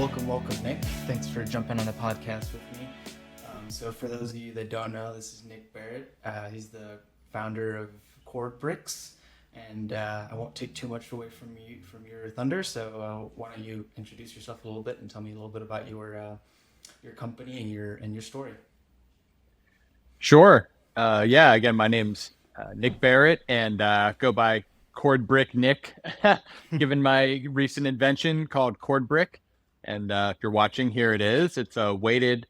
Welcome, Nick. Thanks for jumping on the podcast with me. So for those of you that don't know, this is Nick Barrett. He's the founder of CordBricks, and I won't take too much away from your thunder. So why don't you introduce yourself a little bit and tell me a little bit about your company and your story. Sure. Again, my name's Nick Barrett and go by CordBrick Nick, given my recent invention called CordBrick. And if you're watching, here it is. It's a weighted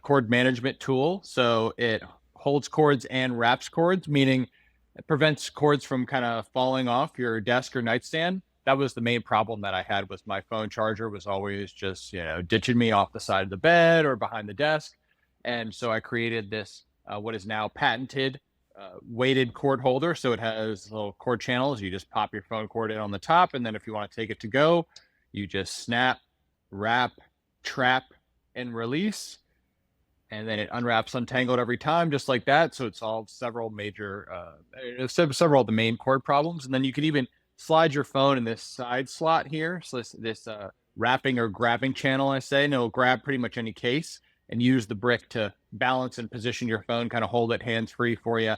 cord management tool. So it holds cords and wraps cords, meaning it prevents cords from kind of falling off your desk or nightstand. That was the main problem that I had, was my phone charger was always just, ditching me off the side of the bed or behind the desk. And so I created this, what is now patented weighted cord holder. So it has little cord channels. You just pop your phone cord in on the top. And then if you want to take it to go, you just snap, wrap, trap, and release. And then it unwraps untangled every time, just like that. So it solves several several of the main cord problems. And then you can even slide your phone in this side slot here. So this wrapping or grabbing channel, I say, and it'll grab pretty much any case and use the brick to balance and position your phone, kind of hold it hands-free for you.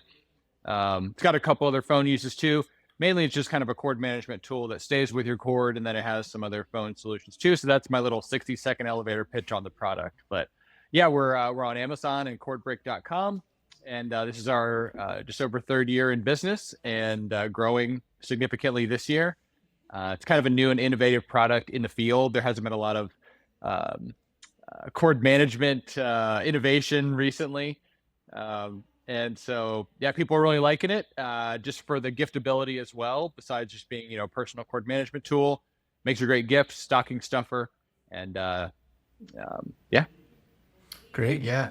It's got a couple other phone uses too. Mainly it's just kind of a cord management tool that stays with your cord, and then it has some other phone solutions too. So that's my little 60-second elevator pitch on the product. But yeah, we're on Amazon and cordbrick.com. And this is our just over third year in business, and growing significantly this year. It's kind of a new and innovative product in the field. There hasn't been a lot of cord management innovation recently. And so, yeah, people are really liking it, just for the giftability as well. Besides just being, personal cord management tool, makes a great gift, stocking stuffer. And yeah. Great, yeah.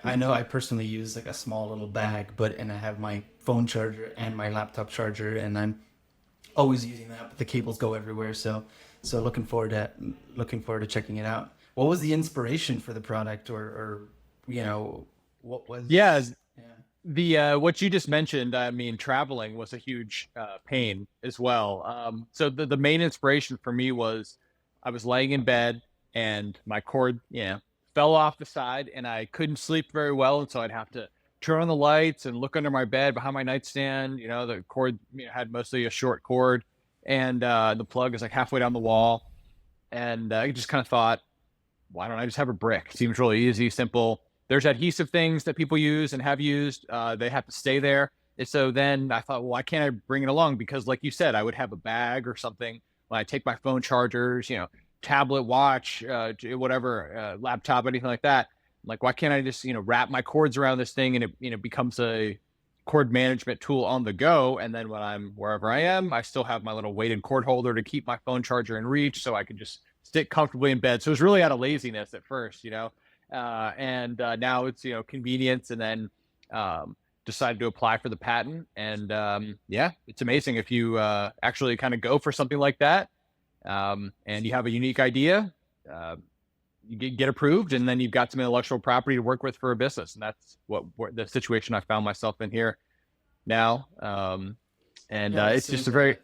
I know I personally use like a small little bag, and I have my phone charger and my laptop charger, and I'm always using that, but the cables go everywhere. So looking forward to checking it out. What was the inspiration for the product, or what was? Yeah. Yeah. The what you just mentioned, I mean, traveling was a huge pain as well. So the main inspiration for me was I was laying in bed and my cord, fell off the side, and I couldn't sleep very well, and so I'd have to turn on the lights and look under my bed behind my nightstand. The cord had mostly a short cord, and the plug is like halfway down the wall, and I just kind of thought, why don't I just have a brick? Seems really easy, simple. There's adhesive things that people use and have used. They have to stay there. And so then I thought, well, why can't I bring it along? Because like you said, I would have a bag or something when I take my phone chargers, tablet, watch, whatever, laptop, anything like that. Like, why can't I just, wrap my cords around this thing, and it becomes a cord management tool on the go. And then when I'm wherever I am, I still have my little weighted cord holder to keep my phone charger in reach, so I can just sit comfortably in bed. So it was really out of laziness at first, and now it's, convenience. And then decided to apply for the patent. And yeah, it's amazing if you actually kind of go for something like that, and you have a unique idea, you get approved, and then you've got some intellectual property to work with for a business. And that's what the situation I found myself in here now. Yeah, they It's say just a very,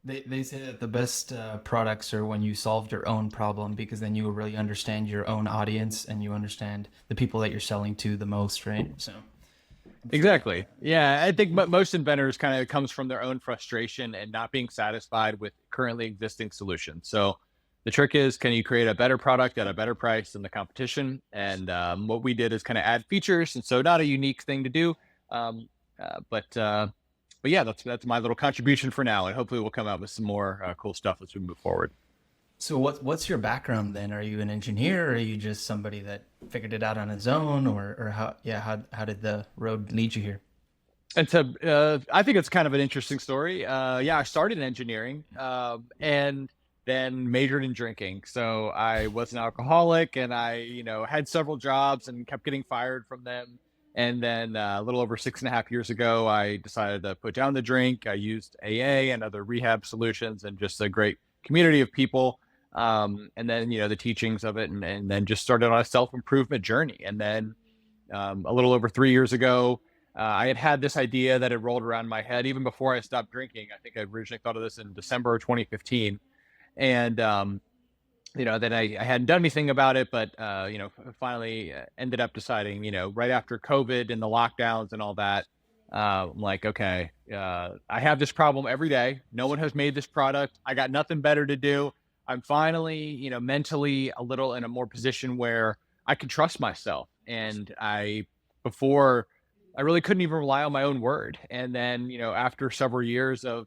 that they say that the best products are when you solved your own problem, because then you will really understand your own audience and you understand the people that you're selling to the most, right? So I'm sure. exactly. Yeah, I think most inventors kind of comes from their own frustration and not being satisfied with currently existing solutions. So the trick is, can you create a better product at a better price than the competition? And what we did is kind of add features, and so not a unique thing to do, um, uh, but uh, but yeah, that's my little contribution for now, and hopefully we'll come out with some more cool stuff as we move forward. So what's your background then? Are you an engineer, or are you just somebody that figured it out on his own, or how did the road lead you here? And so I think it's kind of an interesting story. Yeah, I started in engineering, and then majored in drinking. So I was an alcoholic, and I, had several jobs and kept getting fired from them. And then a little over 6.5 years ago, I decided to put down the drink. I used AA and other rehab solutions, and just a great community of people. And then, the teachings of it, and then just started on a self-improvement journey. And then a little over 3 years ago, I had this idea that had rolled around my head even before I stopped drinking. I think I originally thought of this in December of 2015. And then I hadn't done anything about it, but, finally ended up deciding, right after COVID and the lockdowns and all that, I'm like, okay, I have this problem every day. No one has made this product. I got nothing better to do. I'm finally, mentally a little in a more position where I can trust myself. And before, I really couldn't even rely on my own word. And then, after several years of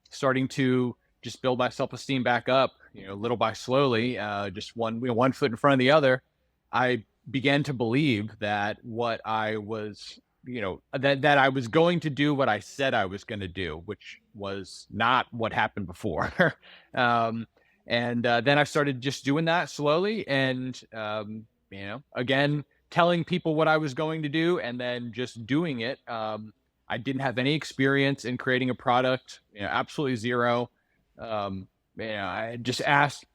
starting to just build my self-esteem back up, little by slowly, just one foot in front of the other, I began to believe that what I was, that I was going to do what I said I was going to do, which was not what happened before. um, and then I started just doing that slowly, and again, telling people what I was going to do, and then just doing it. I didn't have any experience in creating a product, absolutely zero. I just asked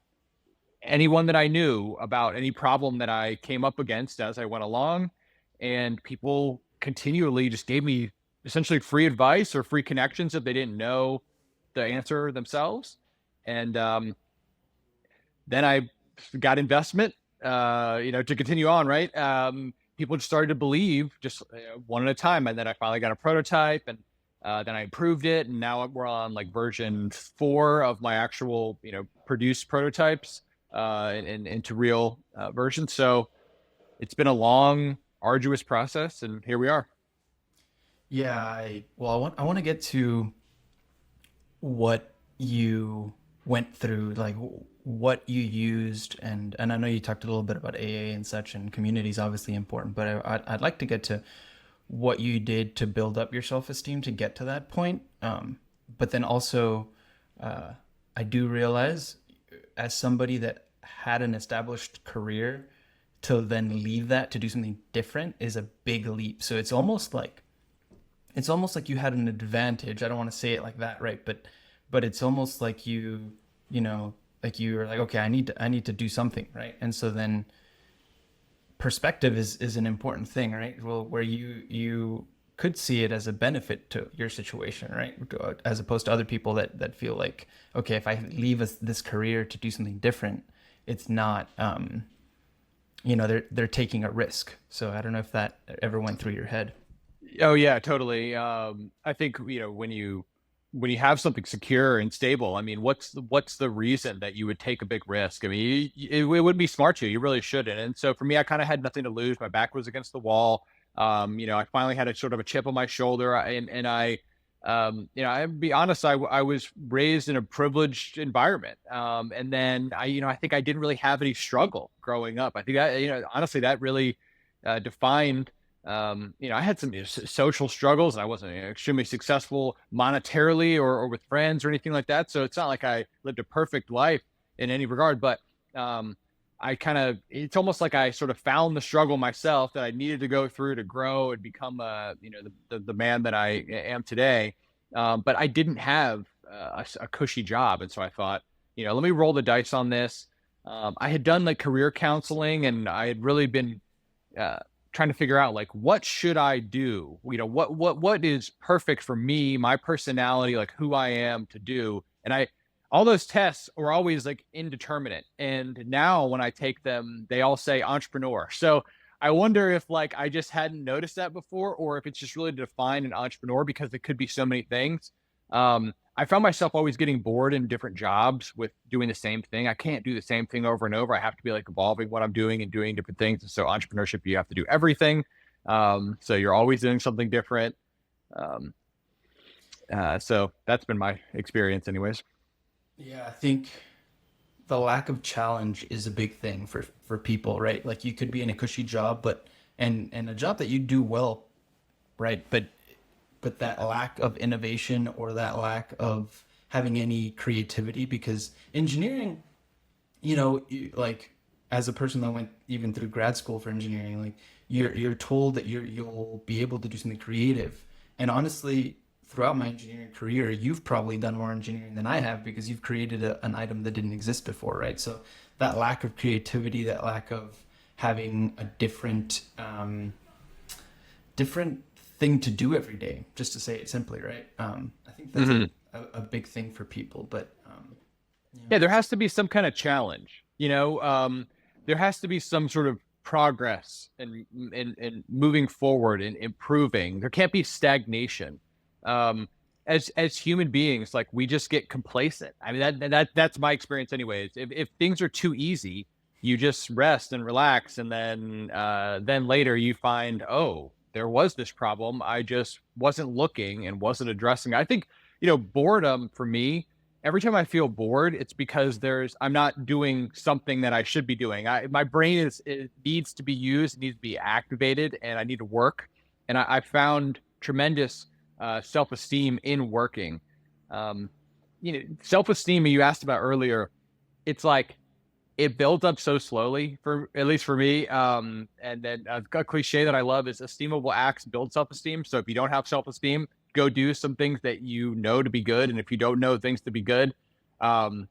anyone that I knew about any problem that I came up against as I went along, and people continually just gave me essentially free advice or free connections if they didn't know the answer themselves. And then I got investment, to continue on, right? People just started to believe just one at a time. And then I finally got a prototype, and then I improved it. And now we're on like version 4 of my actual, produced prototypes into real versions. So it's been a long, arduous process, and here we are. Yeah, I want to get to what you went through, like what you used, and I know you talked a little bit about AA and such, and community is obviously important, but I'd like to get to what you did to build up your self-esteem to get to that point. But then also, uh, I do realize, as somebody that had an established career, to then leave that to do something different is a big leap. So it's almost like you had an advantage. I don't want to say it like that, right? But it's almost like like you were like, okay, I need to do something, right? And so then perspective is an important thing, right? Well, where you could see it as a benefit to your situation, right? As opposed to other people that feel like, okay, if I leave this career to do something different, it's not, they're taking a risk. So I don't know if that ever went through your head. Oh yeah, totally. I think when you have something secure and stable, I mean, what's the reason that you would take a big risk? I mean, it wouldn't be smart to. You really shouldn't. And so for me, I kind of had nothing to lose. My back was against the wall. I finally had a sort of a chip on my shoulder, and I'd be honest, I was raised in a privileged environment, and then I think I didn't really have any struggle growing up. I think honestly, that really defined. I had some social struggles, and I wasn't extremely successful monetarily or with friends or anything like that. So it's not like I lived a perfect life in any regard, but um, it's almost like I sort of found the struggle myself that I needed to go through to grow and become, the man that I am today. But I didn't have a cushy job. And so I thought, let me roll the dice on this. I had done like career counseling, and I had really been uh, trying to figure out like what should I do? What is perfect for me, my personality, like who I am to do. And I all those tests were always like indeterminate. And now when I take them, they all say entrepreneur. So I wonder if like I just hadn't noticed that before, or if it's just really to define an entrepreneur because it could be so many things. I found myself always getting bored in different jobs with doing the same thing. I can't do the same thing over and over. I have to be like evolving what I'm doing and doing different things. And so entrepreneurship, you have to do everything. So you're always doing something different. Um, so that's been my experience, anyways. Yeah, I think the lack of challenge is a big thing for people, right? Like you could be in a cushy job, but and a job that you do well, right? But that lack of innovation or that lack of having any creativity, because engineering, like as a person that went even through grad school for engineering, like you're told that you'll be able to do something creative. And honestly, throughout my engineering career, you've probably done more engineering than I have because you've created an item that didn't exist before, right? So that lack of creativity, that lack of having a different thing to do every day, just to say it simply, right? I think that's Mhm. a big thing for people, but Yeah, there has to be some kind of challenge. There has to be some sort of progress and moving forward and improving. There can't be stagnation. As human beings, like, we just get complacent. I mean, that's my experience anyways. If things are too easy, you just rest and relax, and then later you find, oh, there was this problem. I just wasn't looking and wasn't addressing. I think, boredom for me, every time I feel bored, it's because I'm not doing something that I should be doing. My brain it needs to be used, it needs to be activated, and I need to work. And I found tremendous self-esteem in working. Self-esteem you asked about earlier, it's like it builds up so slowly, at least for me. And then a cliche that I love is esteemable acts build self-esteem. So if you don't have self-esteem, go do some things that you know to be good. And if you don't know things to be good, or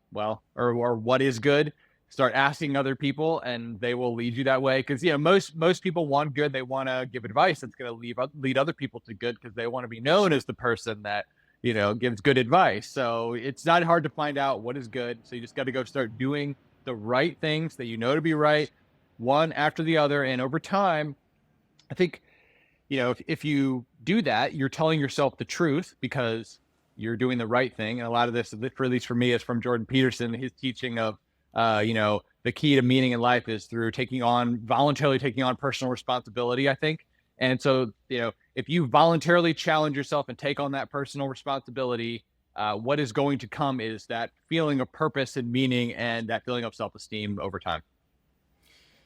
what is good, start asking other people, and they will lead you that way. Because most people want good. They want to give advice that's going to lead other people to good, because they want to be known as the person that gives good advice. So it's not hard to find out what is good. So you just got to go start doing the right things that you know to be right, one after the other. And over time, I think, if you do that, you're telling yourself the truth because you're doing the right thing. And a lot of this, at least for me, is from Jordan Peterson, his teaching of, the key to meaning in life is through voluntarily taking on personal responsibility, I think. And so, if you voluntarily challenge yourself and take on that personal responsibility, what is going to come is that feeling of purpose and meaning, and that feeling of self-esteem over time.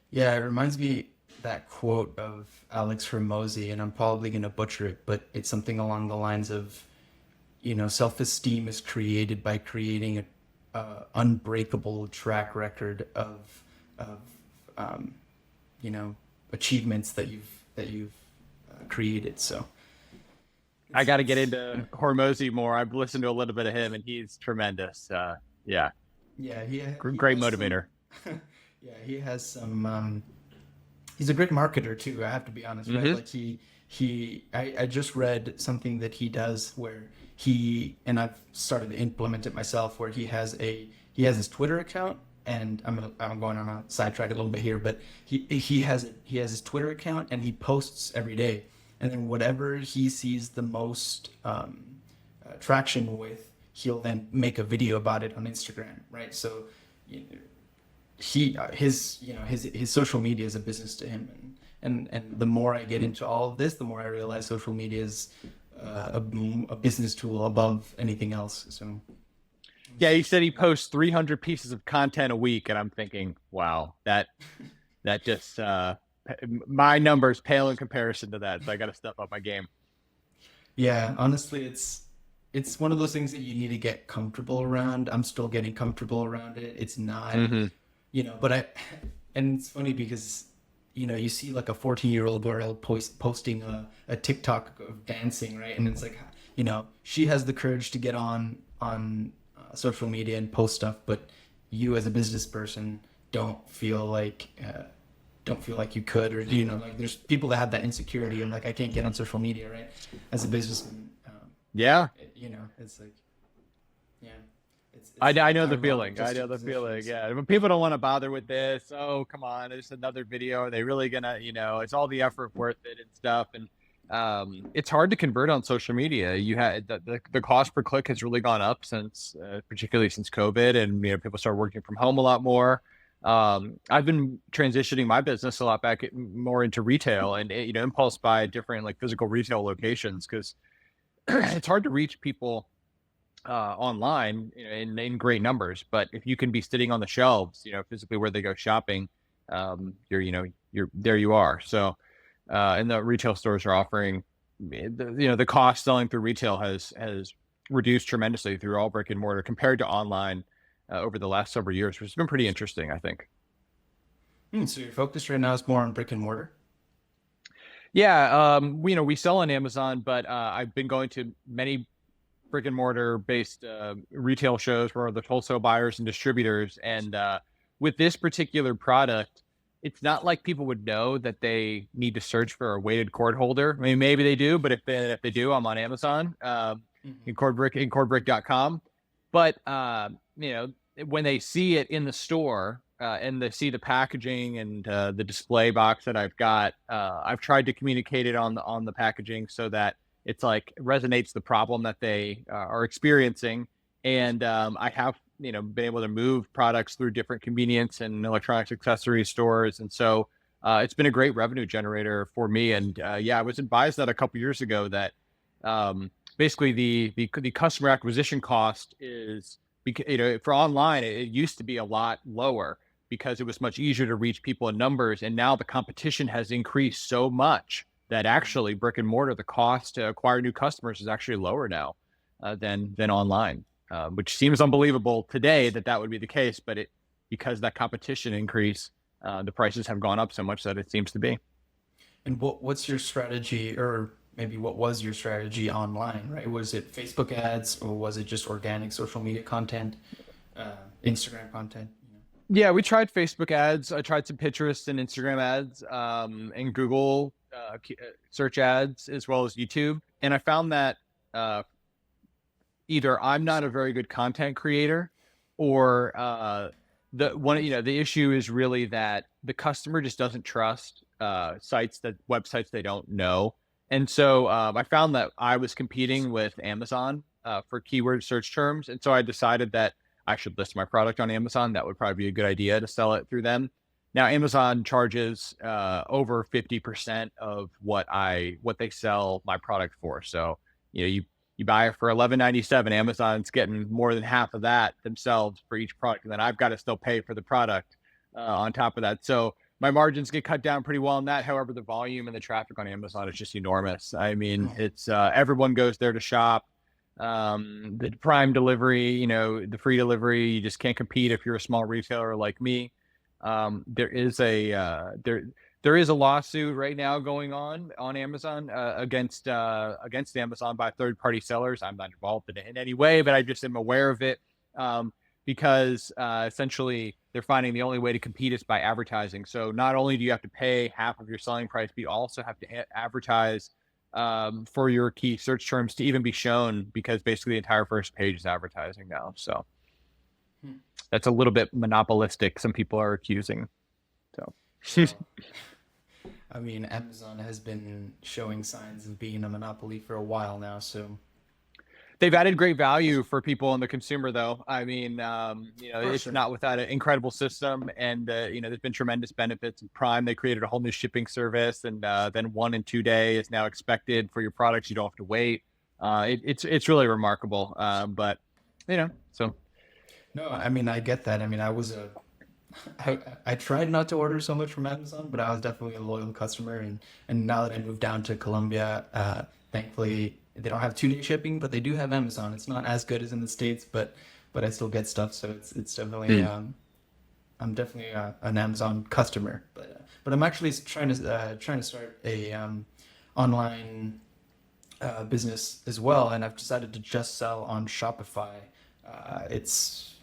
Yeah, it reminds me that quote of Alex Hormozy, and I'm probably going to butcher it, but it's something along the lines of, self-esteem is created by creating a unbreakable track record of achievements that you've created. So I got to get into Hormozy more. I've listened to a little bit of him, and he's tremendous. Yeah, he great has motivator. Yeah, he has some. He's a great marketer too. I have to be honest, right? Like I just read something that he does where and I've started to implement it myself, where he has his Twitter account, and I'm going on a sidetrack a little bit here, but he has his Twitter account, and he posts every day, and then whatever he sees the most traction with, he'll then make a video about it on Instagram, right? So his social media is a business to him, and the more I get into all of this, the more I realize social media is a business tool above anything else. So yeah, he said he posts 300 pieces of content a week, and I'm thinking, wow, that just my numbers pale in comparison to that. So I got to step up my game. Yeah, honestly, it's one of those things that you need to get comfortable around. I'm still getting comfortable around it. It's not, and it's funny because, you see like a 14-year-old girl posting a TikTok of dancing, right? And it's like, she has the courage to get on social media and post stuff, but you as a business person don't feel like you could, or like there's people that have that insecurity and like, I can't get on social media, right? As a businessman, it's like, yeah. I know the feeling. I know the feeling. Yeah. When people don't want to bother with this, oh, come on, it's another video. Are they really gonna, it's all the effort worth it and stuff. And it's hard to convert on social media. You had the cost per click has really gone up particularly since COVID, and people started working from home a lot more. I've been transitioning my business a lot more into retail, and impulse buy different like physical retail locations, because it's hard to reach people online in great numbers. But if you can be sitting on the shelves, physically where they go shopping, you're there you are. So, and the retail stores are offering, the cost selling through retail has reduced tremendously through all brick and mortar compared to online over the last several years, which has been pretty interesting, I think. So your focus right now is more on brick and mortar? Yeah, we sell on Amazon, but I've been going to many brick and mortar based retail shows where the wholesale buyers and distributors. And with this particular product, it's not like people would know that they need to search for a weighted cord holder. I mean, maybe they do, but if they do, I'm on Amazon, in CordBrick, CordBrick.com. But when they see it in the store, and they see the packaging and the display box that I've got, I've tried to communicate it on the packaging so that it's like resonates the problem that they are experiencing. And I have, been able to move products through different convenience and electronics accessory stores. And so it's been a great revenue generator for me. And yeah, I was advised that a couple years ago that basically the customer acquisition cost is, because for online it used to be a lot lower because it was much easier to reach people in numbers, and now the competition has increased so much that actually brick and mortar, the cost to acquire new customers is actually lower now than online, which seems unbelievable today that would be the case, but because that competition increase, the prices have gone up so much that it seems to be. And what's your strategy, or maybe what was your strategy online, right? Was it Facebook ads, or was it just organic social media content, Instagram content? Yeah, we tried Facebook ads. I tried some Pinterest and Instagram ads, and Google search ads, as well as YouTube. And I found that either I'm not a very good content creator, or the issue is really that the customer just doesn't trust websites they don't know. And so I found that I was competing with Amazon for keyword search terms. And so I decided that I should list my product on Amazon. That would probably be a good idea to sell it through them. Now, Amazon charges over 50% of what they sell my product for. So, you buy it for $11.97. Amazon's getting more than half of that themselves for each product, and then I've got to still pay for the product on top of that. So my margins get cut down pretty well on that. However, the volume and the traffic on Amazon is just enormous. I mean, it's everyone goes there to shop. The Prime delivery, the free delivery, you just can't compete if you're a small retailer like me. There is a lawsuit right now going on Amazon against Amazon by third-party sellers. I'm not involved in it in any way, but I just am aware of it because essentially they're finding the only way to compete is by advertising. So not only do you have to pay half of your selling price, but you also have to advertise for your key search terms to even be shown, because basically the entire first page is advertising now. So that's a little bit monopolistic, some people are accusing. So. I mean, Amazon has been showing signs of being a monopoly for a while now, so They've added great value for people and the consumer, though. I mean, it's sure. not without an incredible system, and there's been tremendous benefits. In Prime, they created a whole new shipping service, and then 1 and 2 day is now expected for your products. You don't have to wait. It's really remarkable. But so No, I mean, I get that. I mean, I tried not to order so much from Amazon, but I was definitely a loyal customer. And now that I moved down to Colombia, thankfully they don't have 2 day shipping, but they do have Amazon. It's not as good as in the States, but I still get stuff. So it's definitely I'm definitely an Amazon customer. But I'm actually trying to start a online business as well, and I've decided to just sell on Shopify. It's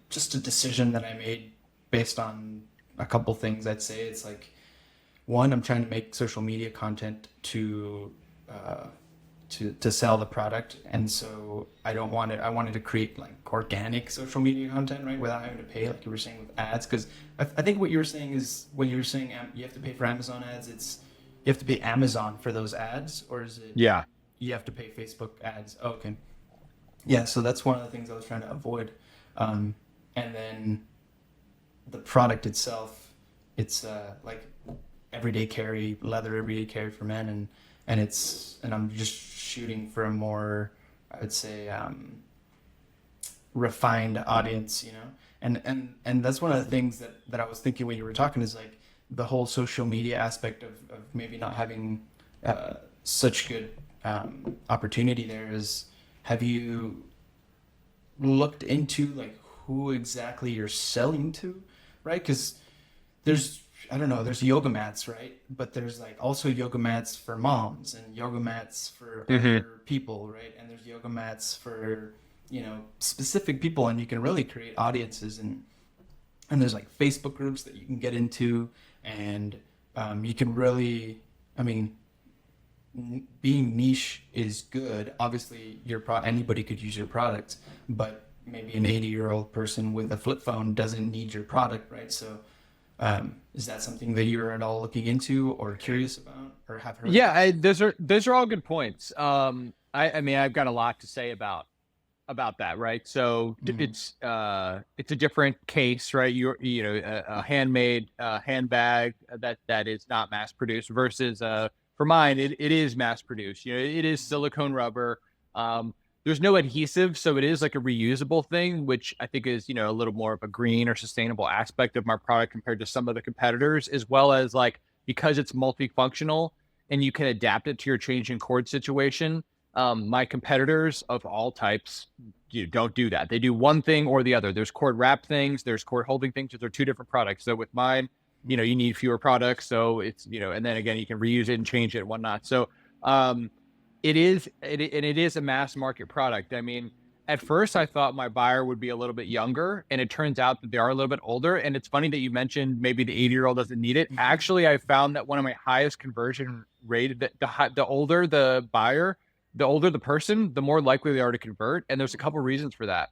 just a decision that I made based on a couple things. I'd say it's like, one, I'm trying to make social media content uh, to sell the product, and so I don't want it. I wanted to create like organic social media content, right, without having to pay, like you were saying, with ads. Because I think what you were saying is, when you were saying you have to pay for Amazon ads, it's you have to pay Amazon for those ads, or is it yeah. you have to pay Facebook ads? Oh, okay. Yeah, so that's one of the things I was trying to avoid. And then the product itself, it's like everyday carry, leather everyday carry for men, and I'm just shooting for a more, I would say, refined audience, and that's one of the things that I was thinking when you were talking, is like the whole social media aspect of maybe not having such good opportunity there. Is, have you looked into like who exactly you're selling to, right? Because I don't know, there's yoga mats, right? But there's like also yoga mats for moms, and yoga mats for Hmm. other people, right? And there's yoga mats for, specific people, and you can really create audiences, and there's like Facebook groups that you can get into, and you can really, I mean, being niche is good. Obviously, anybody could use your product, but maybe an 80-year-old person with a flip phone doesn't need your product, right? So is that something that you're at all looking into or curious about or have heard Yeah, about? those are all good points. I mean, I've got a lot to say about that, right? So Mm-hmm. it's a different case, right? A handmade handbag that is not mass produced versus for mine, it is mass produced. It is silicone rubber. Um, there's no adhesive, so it is like a reusable thing, which I think is a little more of a green or sustainable aspect of my product compared to some of the competitors, as well as like because it's multifunctional and you can adapt it to your changing cord situation. My competitors of all types don't do that. They do one thing or the other. There's cord wrap things, there's cord holding things. They're two different products. So with mine, you need fewer products. So it's, and then again, you can reuse it and change it and whatnot. So um, it is a mass market product. I mean, at first I thought my buyer would be a little bit younger, and it turns out that they are a little bit older. And it's funny that you mentioned maybe the 80-year-old doesn't need it. Actually, I found that one of my highest conversion rate, the older the buyer, the older the person, the more likely they are to convert. And there's a couple reasons for that.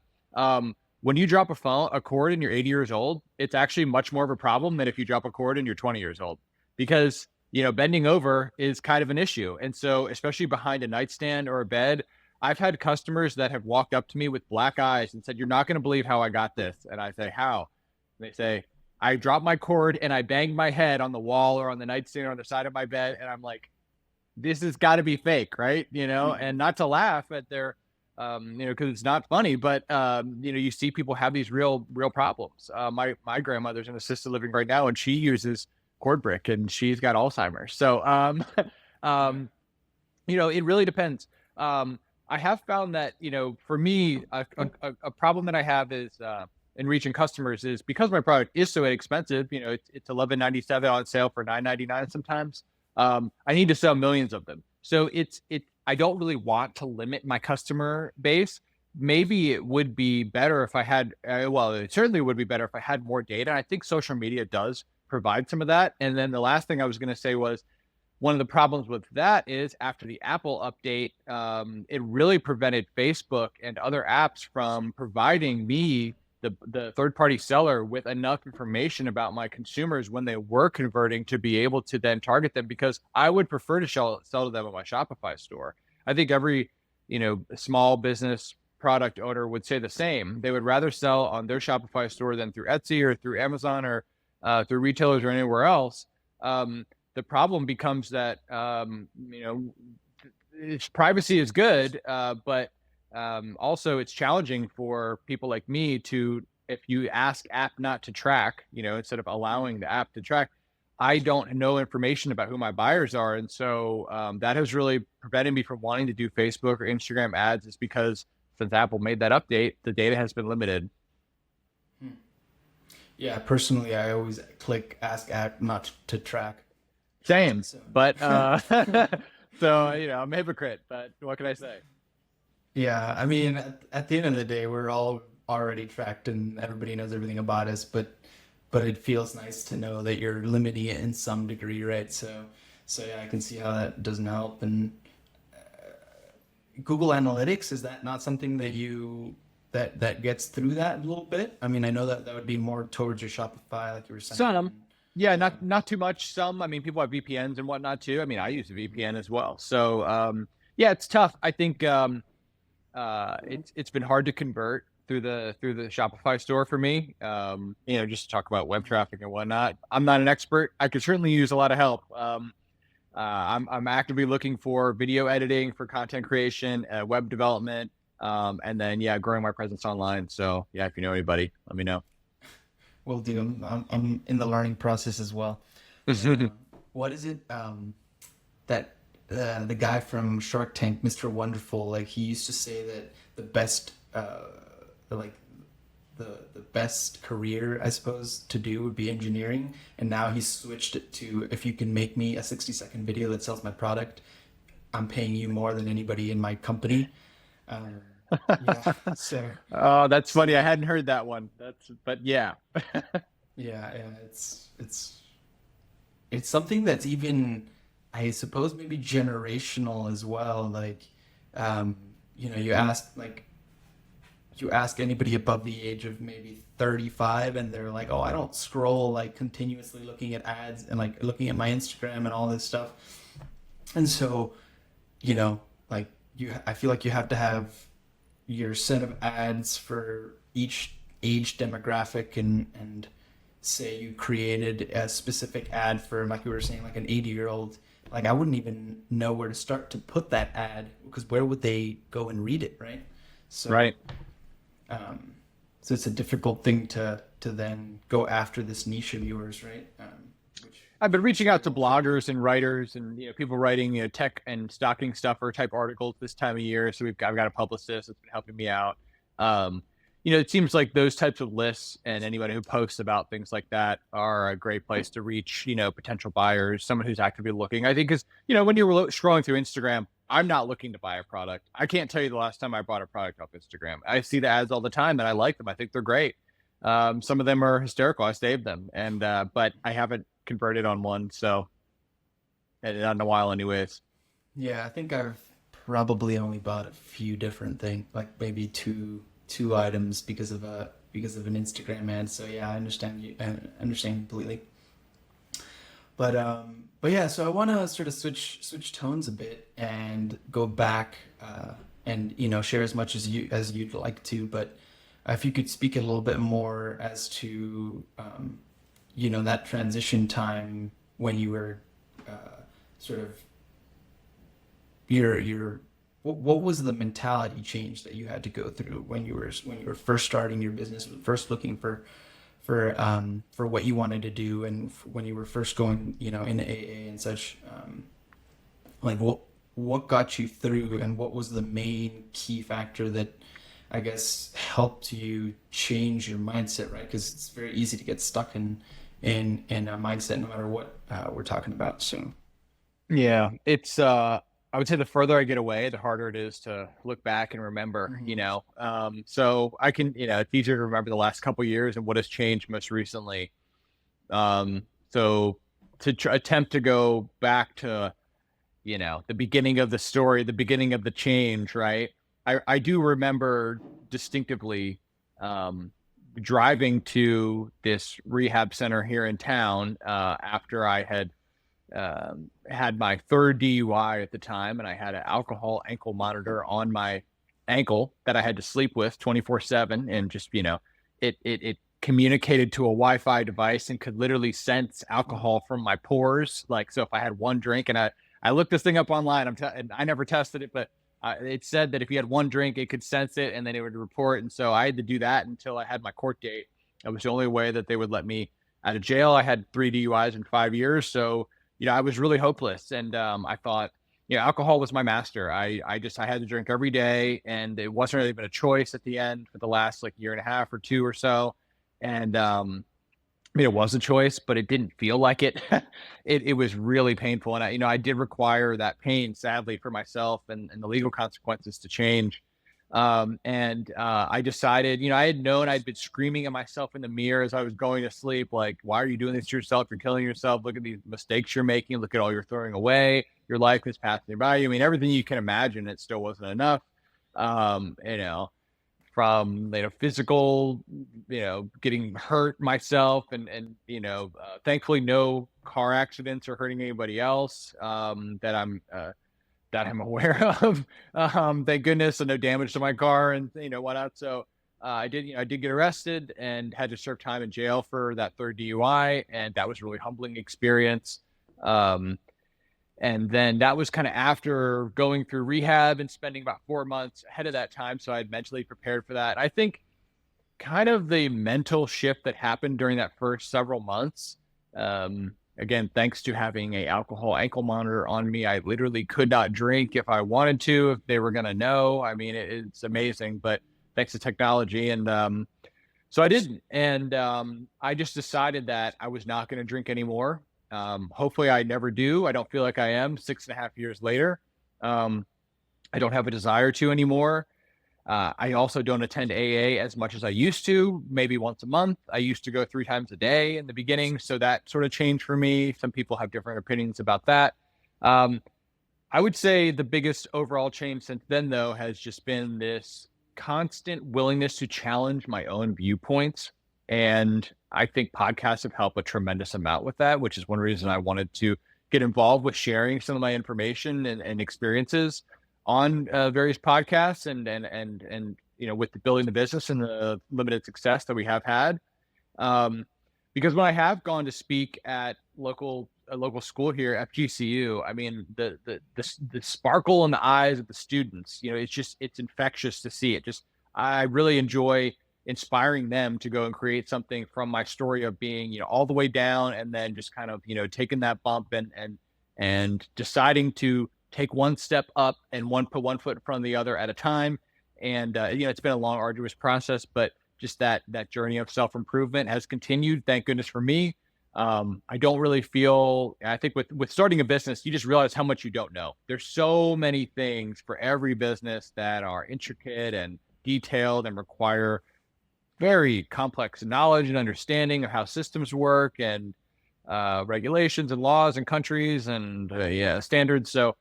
When you drop a cord and you're 80 years old, it's actually much more of a problem than if you drop a cord and you're 20 years old, because bending over is kind of an issue. And so, especially behind a nightstand or a bed, I've had customers that have walked up to me with black eyes and said, "You're not going to believe how I got this." And I say, "How?" And they say, "I dropped my cord and I banged my head on the wall or on the nightstand or on the side of my bed." And I'm like, this has got to be fake, right? And not to laugh at their, because it's not funny, but you see people have these real problems. My grandmother's in assisted living right now, and she uses CordBrick, and she's got Alzheimer's. So, um, it really depends. I have found that, for me, a problem that I have is in reaching customers is because my product is so inexpensive. It's $11.97 on sale for $9.99 sometimes. I need to sell millions of them. So I don't really want to limit my customer base. Maybe it would be better if I had, well, it certainly would be better if I had more data. I think social media does provide some of that. And then the last thing I was going to say was, one of the problems with that is after the Apple update, it really prevented Facebook and other apps from providing me, the third-party seller, with enough information about my consumers when they were converting to be able to then target them, because I would prefer to sell to them at my Shopify store. I think every, small business product owner would say the same. They would rather sell on their Shopify store than through Etsy or through Amazon or through retailers or anywhere else. The problem becomes that, privacy is good, but also it's challenging for people like me to, if you ask app not to track, instead of allowing the app to track, I don't know information about who my buyers are. And so that has really prevented me from wanting to do Facebook or Instagram ads, is because since Apple made that update, the data has been limited. Yeah, personally, I always click ask app not to track. Same, So but so I'm a hypocrite, but what can I say? yeah, I mean, at the end of the day, we're all already tracked and everybody knows everything about us, but it feels nice to know that you're limiting it in some degree, right? So yeah, I can see how that doesn't help. And Google Analytics, is that not something that that gets through that a little bit? I mean, I know that that would be more towards your Shopify, like you were saying. Some, yeah, Yeah. not too much. Some, I mean, people have VPNs and whatnot too. I mean, I use a VPN as well. So yeah, it's tough. I think it's been hard to convert through the Shopify store for me. Just to talk about web traffic and whatnot. I'm not an expert. I could certainly use a lot of help. I'm actively looking for video editing, for content creation, web development, and then yeah, growing my presence online. So yeah, if you know anybody, let me know. Will do. I'm in the learning process as well. What is it that the guy from Shark Tank, Mr. Wonderful, like he used to say that the best like the best career, I suppose, to do would be engineering, and now he's switched it to, if you can make me a 60-second video that sells my product, I'm paying you more than anybody in my company. Um, yeah, so Oh, that's funny. I hadn't heard that one. But yeah. yeah, it's something that's even, I suppose, maybe generational as well. Like, um, you ask like you ask anybody above the age of maybe 35 and they're like, oh, I don't scroll like continuously looking at ads and like looking at my Instagram and all this stuff. And so, you know, like I feel like you have to have your set of ads for each age demographic, and say you created a specific ad for, like we were saying, like an 80-year-old, like I wouldn't even know where to start to put that ad, because where would they go and read it, right? So Right. um, so it's a difficult thing to then go after this niche of yours, right? Which I've been reaching out to bloggers and writers and people writing tech and stocking stuffer type articles this time of year. So I've got a publicist that's been helping me out. Um, it seems like those types of lists and anybody who posts about things like that are a great place to reach potential buyers, someone who's actively looking. I think because when you're scrolling through Instagram, I'm not looking to buy a product. I can't tell you the last time I bought a product off Instagram. I see the ads all the time and I like them. I think they're great. Some of them are hysterical. I saved them, and but I haven't converted on one, so not in a while, anyways. Yeah, I think I've probably only bought a few different things, like maybe two items because of an Instagram ad. So yeah, I understand you. I understand completely. But yeah, so I want to sort of switch tones a bit and go back, and share as much as you'd like to. But if you could speak a little bit more as to that transition time when you were sort of your what was the mentality change that you had to go through when you were first starting your business, first looking for what you wanted to do, and when you were first going into AA and such, like what got you through, and what was the main key factor that I guess helped you change your mindset, right? Because it's very easy to get stuck in a mindset, no matter what we're talking about. So Yeah, it's I would say the further I get away, the harder it is to look back and remember, mhm. So I can, it's easier to remember the last couple of years and what has changed most recently. So to attempt to go back to, the beginning of the story, the beginning of the change, right? I do remember distinctively driving to this rehab center here in town after I had my third DUI at the time, and I had an alcohol ankle monitor on my ankle that I had to sleep with 24/7, and just it communicated to a Wi-Fi device and could literally sense alcohol from my pores. Like, so if I had one drink, and I looked this thing up online, and I never tested it, but it said that if you had one drink, it could sense it, and then it would report. And so I had to do that until I had my court date. That was the only way that they would let me out of jail. I had 3 DUIs in 5 years, so I was really hopeless. And I thought, alcohol was my master. I had to drink every day, and it wasn't really even a choice at the end for the last like year and a half or two or so. And I mean, it was a choice, but it didn't feel like it. It was really painful, and I did require that pain, sadly, for myself and the legal consequences to change. And I decided, I had known I'd been screaming at myself in the mirror as I was going to sleep, like, why are you doing this to yourself? You're killing yourself. Look at these mistakes you're making. Look at all you're throwing away. Your life is passing by you. I mean, everything you can imagine, it still wasn't enough. Um, you know, from physical, getting hurt myself, and thankfully no car accidents or hurting anybody else that I'm aware of. Thank goodness, and no damage to my car and whatnot. So I did get arrested and had to serve time in jail for that third DUI, and that was a really humbling experience. Um, and then that was kind of after going through rehab and spending about 4 months ahead of that time. So I had mentally prepared for that. I think kind of the mental shift that happened during that first several months. Again, thanks to having a alcohol ankle monitor on me, I literally could not drink if I wanted to, if they were going to know. I mean, it's amazing, but thanks to technology. And so I didn't. And I just decided that I was not going to drink anymore. Hopefully I never do. I don't feel like I am 6.5 years later. Um, I don't have a desire to anymore. I also don't attend AA as much as I used to, maybe once a month. I used to go 3 times a day in the beginning, so that sort of changed for me. Some people have different opinions about that. Um, I would say the biggest overall change since then, though, has just been this constant willingness to challenge my own viewpoints. And I think podcasts have helped a tremendous amount with that, which is one reason I wanted to get involved with sharing some of my information and experiences on various podcasts and with the building the business and the limited success that we have had. Because when I have gone to speak at a local school here, FGCU, I mean, the sparkle in the eyes of the students, it's infectious to see it. I really enjoy inspiring them to go and create something from my story of being, all the way down, and then just kind of, taking that bump and deciding to take one step up and put one foot in front of the other at a time. And, it's been a long, arduous process, but just that journey of self-improvement has continued. Thank goodness for me. I don't really feel, I think with starting a business, you just realize how much you don't know. There's so many things for every business that are intricate and detailed and require very complex knowledge and understanding of how systems work and regulations and laws and countries and standards. So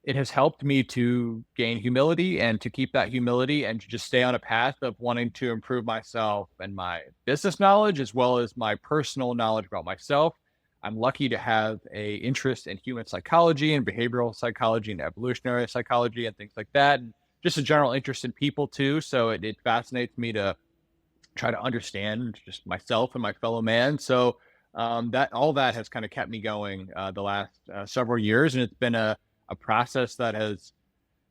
it has helped me to gain humility and to keep that humility and to just stay on a path of wanting to improve myself and my business knowledge, as well as my personal knowledge about myself. I'm lucky to have a interest in human psychology and behavioral psychology and evolutionary psychology and things like that. And just a general interest in people too. So it fascinates me to try to understand just myself and my fellow man. So that has kind of kept me going the last several years. And it's been a process that has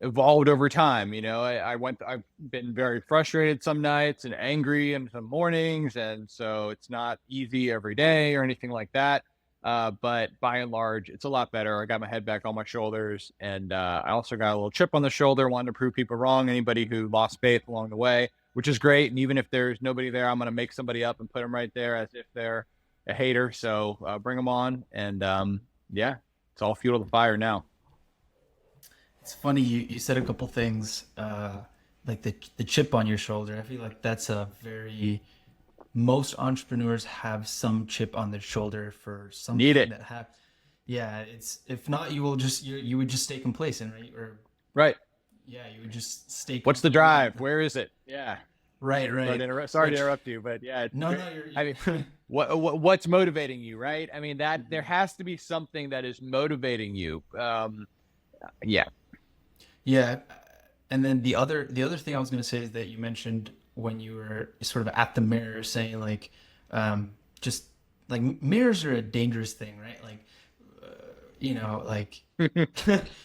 evolved over time. I've been very frustrated some nights and angry in some mornings. And so it's not easy every day or anything like that. But by and large, it's a lot better. I got my head back on my shoulders, and I also got a little chip on the shoulder, wanting to prove people wrong, anybody who lost faith along the way, which is great. And even if there's nobody there, I'm going to make somebody up and put them right there as if they're a hater. So bring them on. And it's all fuel to the fire now. It's funny you said a couple things like the chip on your shoulder. I feel like that's a very most entrepreneurs have some chip on their shoulder for something Need it. that happened. Yeah, it's if not, you would just stay complacent, right? Or Right. yeah, you would just stay. What's the drive? Where is it? Yeah. Right, right. Sorry to interrupt you, but yeah. No, no, I mean, what's motivating you, right? I mean, that there has to be something that is motivating you. Yeah. yeah. And then the other thing I was going to say is that you mentioned when you were sort of at the mirror saying like, just like mirrors are a dangerous thing, right? Like, like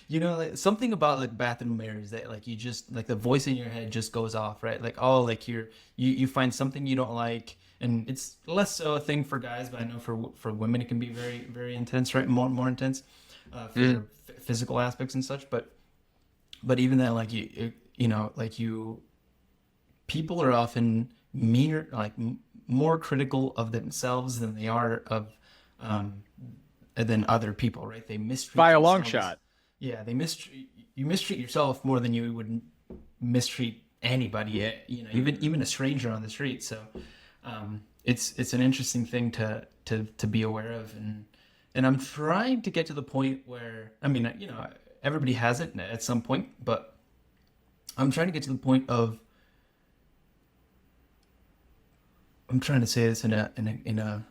like something about like bathroom mirrors that like you just like the voice in your head just goes off, right? Like, oh, like you find something you don't like, and it's less so a thing for guys, but I know for women it can be very very intense, right? More intense for their physical aspects and such. But even then, like like you people are often meaner, like more critical of themselves than they are of um, than other people, right? They mistreat By a long themselves. shot. Yeah, you mistreat yourself more than you would mistreat anybody, even a stranger on the street. So it's an interesting thing to be aware of, and I'm trying to get to the point where I mean, everybody has it at some point, but I'm trying to get to the point of I'm trying to say this in a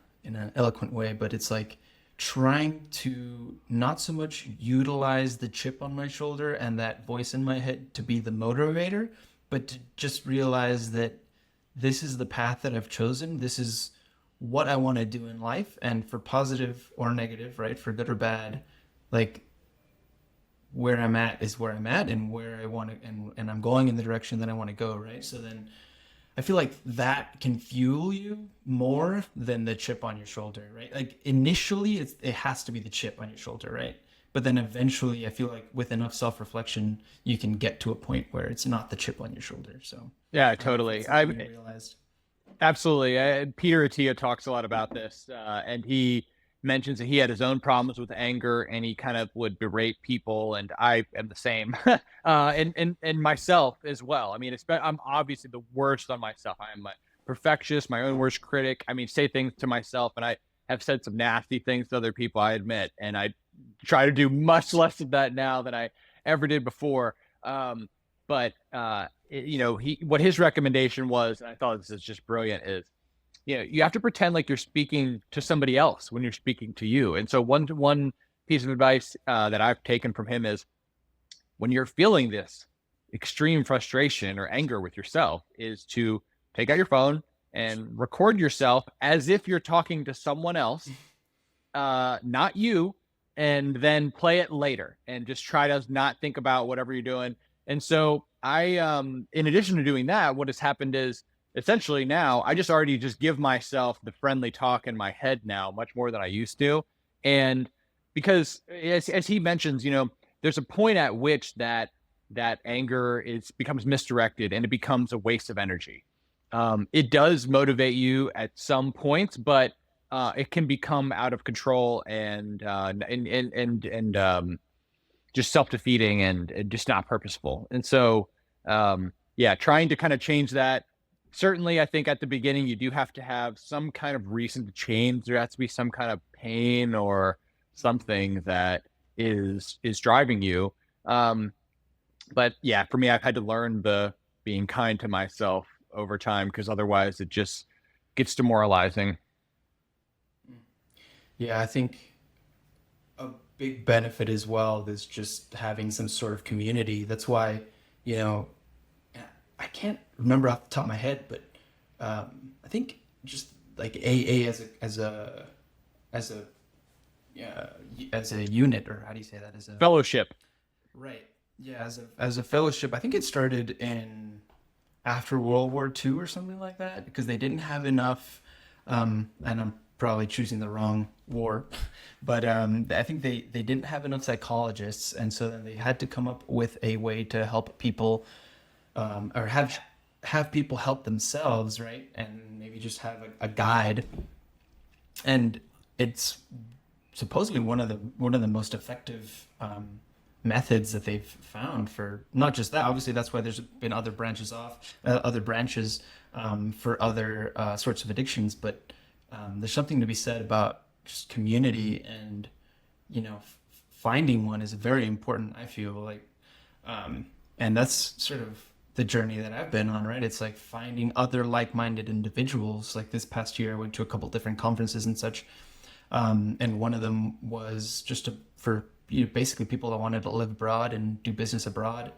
eloquent way, but it's like trying to not so much utilize the chip on my shoulder and that voice in my head to be the motivator, but to just realize that this is the path that I've chosen. This is what I want to do in life, and for positive or negative, right? For good or bad, like where I'm at is where I'm at, and where I want to, and I'm going in the direction that I want to go, right? So then I feel like that can fuel you more than the chip on your shoulder, right? Like initially, it has to be the chip on your shoulder, right? But then eventually, I feel like with enough self-reflection, you can get to a point where it's not the chip on your shoulder. So Yeah, I don't know if totally. that's something you realized. Absolutely. Peter Attia talks a lot about this, and he mentions that he had his own problems with anger, and he kind of would berate people, and I am the same, and myself as well. I mean, I'm obviously the worst on myself. I am my perfectionist, my own worst critic. I mean, say things to myself, and I have said some nasty things to other people, I admit, and I try to do much less of that now than I ever did before. but what his recommendation was, and I thought this is just brilliant, is you have to pretend like you're speaking to somebody else when you're speaking to you. And so one piece of advice that I've taken from him is, when you're feeling this extreme frustration or anger with yourself, is to take out your phone and record yourself as if you're talking to someone else, not you, and then play it later and just try to not think about whatever you're doing. And so in addition to doing that, what has happened is, essentially now I just already just give myself the friendly talk in my head now, much more than I used to. And because as he mentions, there's a point at which that anger becomes misdirected and it becomes a waste of energy. It does motivate you at some points, but it can become out of control and just self-defeating and just not purposeful. And so, trying to kind of change that. Certainly, I think at the beginning, you do have to have some kind of reason to change. There has to be some kind of pain or something that is driving you. But yeah, for me, I've had to learn the being kind to myself over time, because otherwise it just gets demoralizing. Yeah, I think a big benefit as well is just having some sort of community. That's why, you know, I can't remember off the top of my head, but I think just like AA as a yeah, as a unit, or how do you say that? As a Fellowship. right, yeah, as a fellowship. I think it started in after World War II or something like that, because they didn't have enough. And I'm probably choosing the wrong war, but I think they didn't have enough psychologists, and so then they had to come up with a way to help people, or have people help themselves, right? And maybe just have a guide. And it's supposedly one of the most effective methods that they've found for not just that. Obviously, that's why there's been other branches for other sorts of addictions. But there's something to be said about just community, and finding one is very important. I feel like, and that's sort of the journey that I've been on, right? It's like finding other like-minded individuals. Like this past year, I went to a couple different conferences and such, and one of them was just for basically people that wanted to live abroad and do business abroad.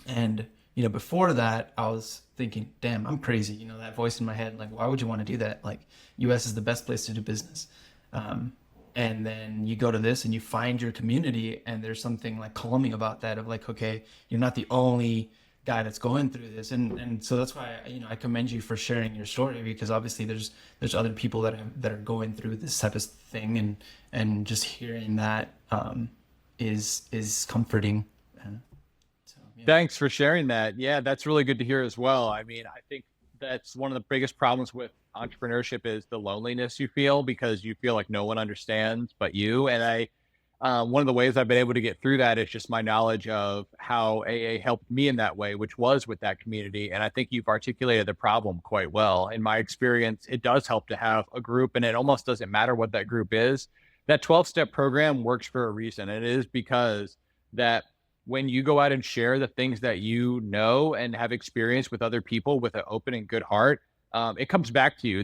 And before that, I was thinking, damn, I'm crazy. That voice in my head, like, why would you want to do that? Like, US is the best place to do business. And then you go to this and you find your community, and there's something like calming about that, of like, okay, you're not the only guy that's going through this. And so that's why I commend you for sharing your story, because obviously there's other people that are going through this type of thing, and just hearing that is comforting. So yeah. Thanks for sharing that. Yeah, that's really good to hear as well. I mean, I think that's one of the biggest problems with entrepreneurship is the loneliness you feel, because you feel like no one understands but you. And one of the ways I've been able to get through that is just my knowledge of how AA helped me in that way, which was with that community. And I think you've articulated the problem quite well. In my experience, it does help to have a group, and it almost doesn't matter what that group is. That 12-step program works for a reason. And it is because that when you go out and share the things that you know and have experienced with other people with an open and good heart, it comes back to you.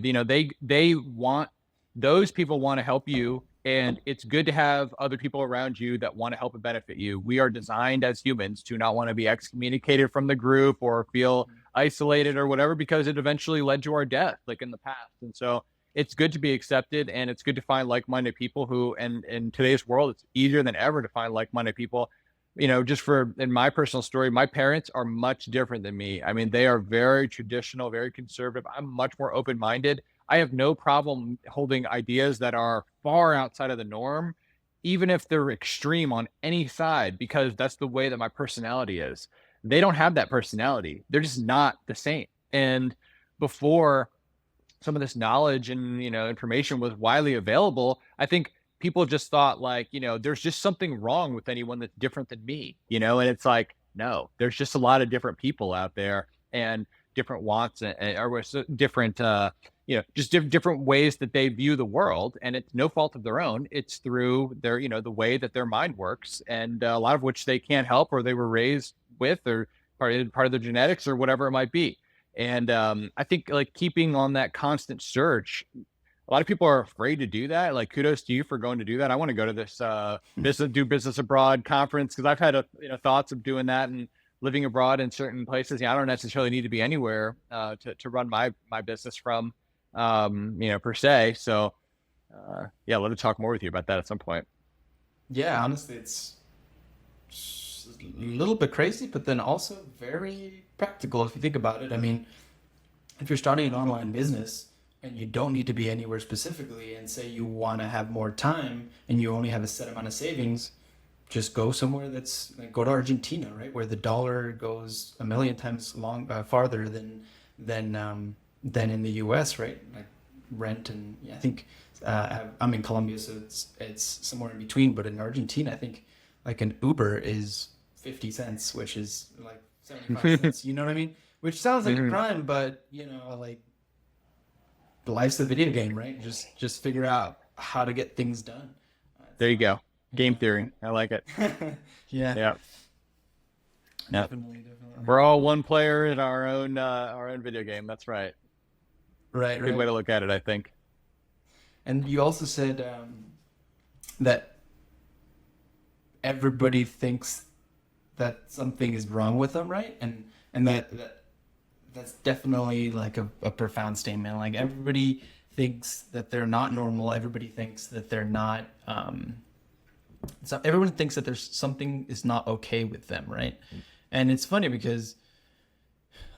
Those people want to help you, and it's good to have other people around you that want to help and benefit you. We are designed as humans to not want to be excommunicated from the group or feel isolated or whatever, because it eventually led to our death, like in the past. And so it's good to be accepted, and it's good to find like-minded people who, and in today's world, it's easier than ever to find like-minded people. In my personal story, my parents are much different than me. I mean, they are very traditional, very conservative. I'm much more open-minded. I have no problem holding ideas that are far outside of the norm, even if they're extreme on any side, because that's the way that my personality is. They don't have that personality. They're just not the same. And before some of this knowledge and, information was widely available, I think people just thought like, there's just something wrong with anyone that's different than me, and it's like, no, there's just a lot of different people out there, and different wants or different, different ways that they view the world. And it's no fault of their own. It's through their, the way that their mind works, and a lot of which they can't help, or they were raised with, or part of the genetics or whatever it might be. And I think like keeping on that constant search, a lot of people are afraid to do that. Like, kudos to you for going to do that. I want to go to this business abroad conference, because I've had thoughts of doing that and living abroad in certain places. I don't necessarily need to be anywhere to run my business from, per se. So yeah, I'd love to talk more with you about that at some point. Yeah, honestly, it's a little bit crazy, but then also very practical if you think about it. I mean, if you're starting an online business and you don't need to be anywhere specifically, and say you want to have more time and you only have a set amount of savings, just go somewhere that's like, go to Argentina, right, where the dollar goes a million times farther than in the U.S., right? Like rent, and yeah, I think I'm in Colombia, so it's somewhere in between. But in Argentina, I think like an Uber is 50 cents, which is like 75 cents. You know what I mean? Which sounds like a crime, but like life's a video game, right? Just figure out how to get things done. There you go. Game theory. I like it. Yeah. Yeah. Definitely. We're all one player in our own video game. That's right. Right. Good way to look at it, I think. And you also said that everybody thinks that something is wrong with them, right? And that's definitely like a profound statement. Like everybody thinks that they're not normal. Everybody thinks that they're not. So everyone thinks that there's something is not okay with them, right? And it's funny because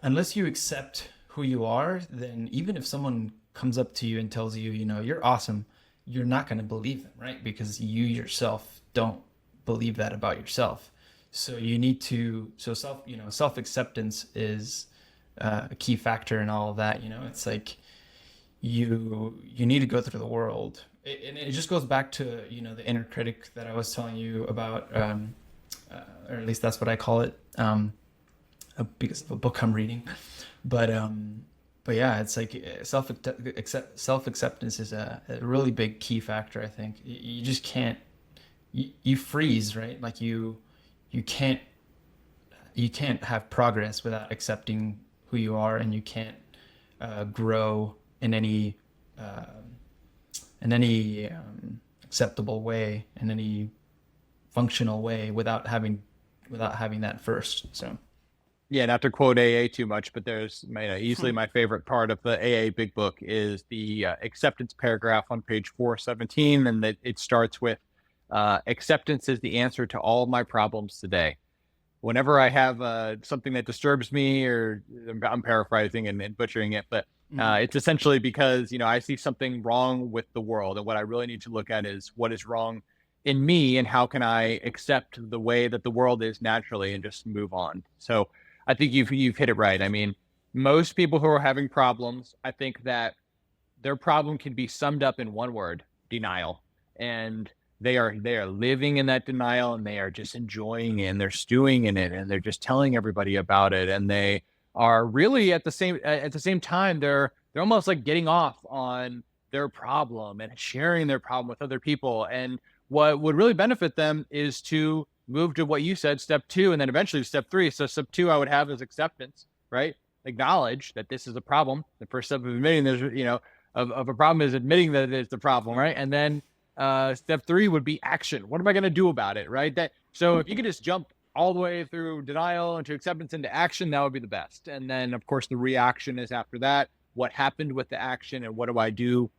unless you accept who you are, then even if someone comes up to you and tells you, you're awesome, you're not going to believe them, right? Because you yourself don't believe that about yourself. So you need to, self-acceptance is a key factor in all of that. It's like you need to go through the world. And it just goes back to, the inner critic that I was telling you about, or at least that's what I call it, because of a book I'm reading. But yeah, it's like self-acceptance is a really big key factor, I think. You just can't, you freeze, right? Like you can't have progress without accepting who you are, and you can't grow in any acceptable way, in any functional way, without having that first. So yeah, not to quote AA too much, but there's easily my favorite part of the AA Big Book is the acceptance paragraph on page 417, and that it starts with acceptance is the answer to all my problems today. Whenever I have something that disturbs me, or I'm paraphrasing and butchering it, but it's essentially because, I see something wrong with the world, and what I really need to look at is what is wrong in me, and how can I accept the way that the world is naturally and just move on. So I think you've hit it right. I mean, most people who are having problems, I think that their problem can be summed up in one word: denial. And they are living in that denial, and they are just enjoying it, and they're stewing in it, and they're just telling everybody about it, and they are really at the same time they're almost like getting off on their problem and sharing their problem with other people. And what would really benefit them is to move to what you said, step 2, and then eventually step 3. So step 2 I would have is acceptance, right? Acknowledge that this is a problem. The first step of admitting there's of a problem is admitting that it is the problem, right? And then step 3 would be action. What am I going to do about it, right? So if you could just jump all the way through denial into acceptance into action, that would be the best. And then of course the reaction is after that. What happened with the action, and what do I do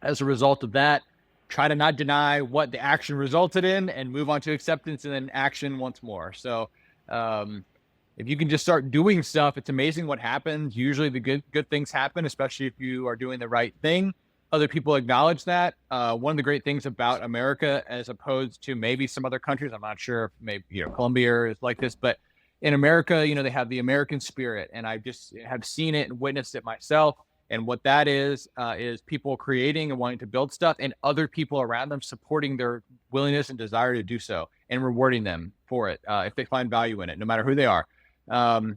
as a result of that? Try to not deny what the action resulted in, and move on to acceptance, and then action once more. So if you can just start doing stuff, it's amazing what happens. Usually the good things happen, especially if you are doing the right thing. Other people acknowledge that. One of the great things about America, as opposed to maybe some other countries, I'm not sure if maybe Colombia is like this, but in America, they have the American spirit, and I just have seen it and witnessed it myself. And what that is people creating and wanting to build stuff, and other people around them supporting their willingness and desire to do so, and rewarding them for it if they find value in it, no matter who they are.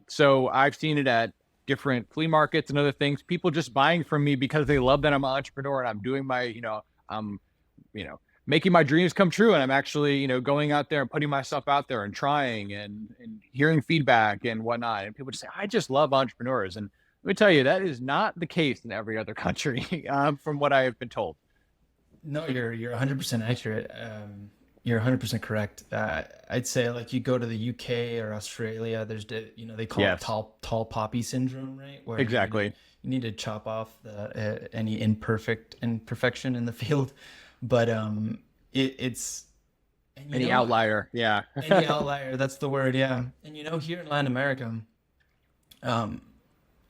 So I've seen it at different flea markets and other things. People just buying from me because they love that I'm an entrepreneur and I'm doing my, I'm making my dreams come true. And I'm actually, going out there and putting myself out there and trying and hearing feedback and whatnot. And people just say, I just love entrepreneurs. And let me tell you, that is not the case in every other country, from what I have been told. No, you're 100% accurate. You're 100% correct. I'd say like you go to the UK or Australia, they call it Yes, tall poppy syndrome, right? Where exactly. you need to chop off any imperfection in the field, but it's and Any outlier. Yeah. any outlier. That's the word, yeah. And here in Latin America, um,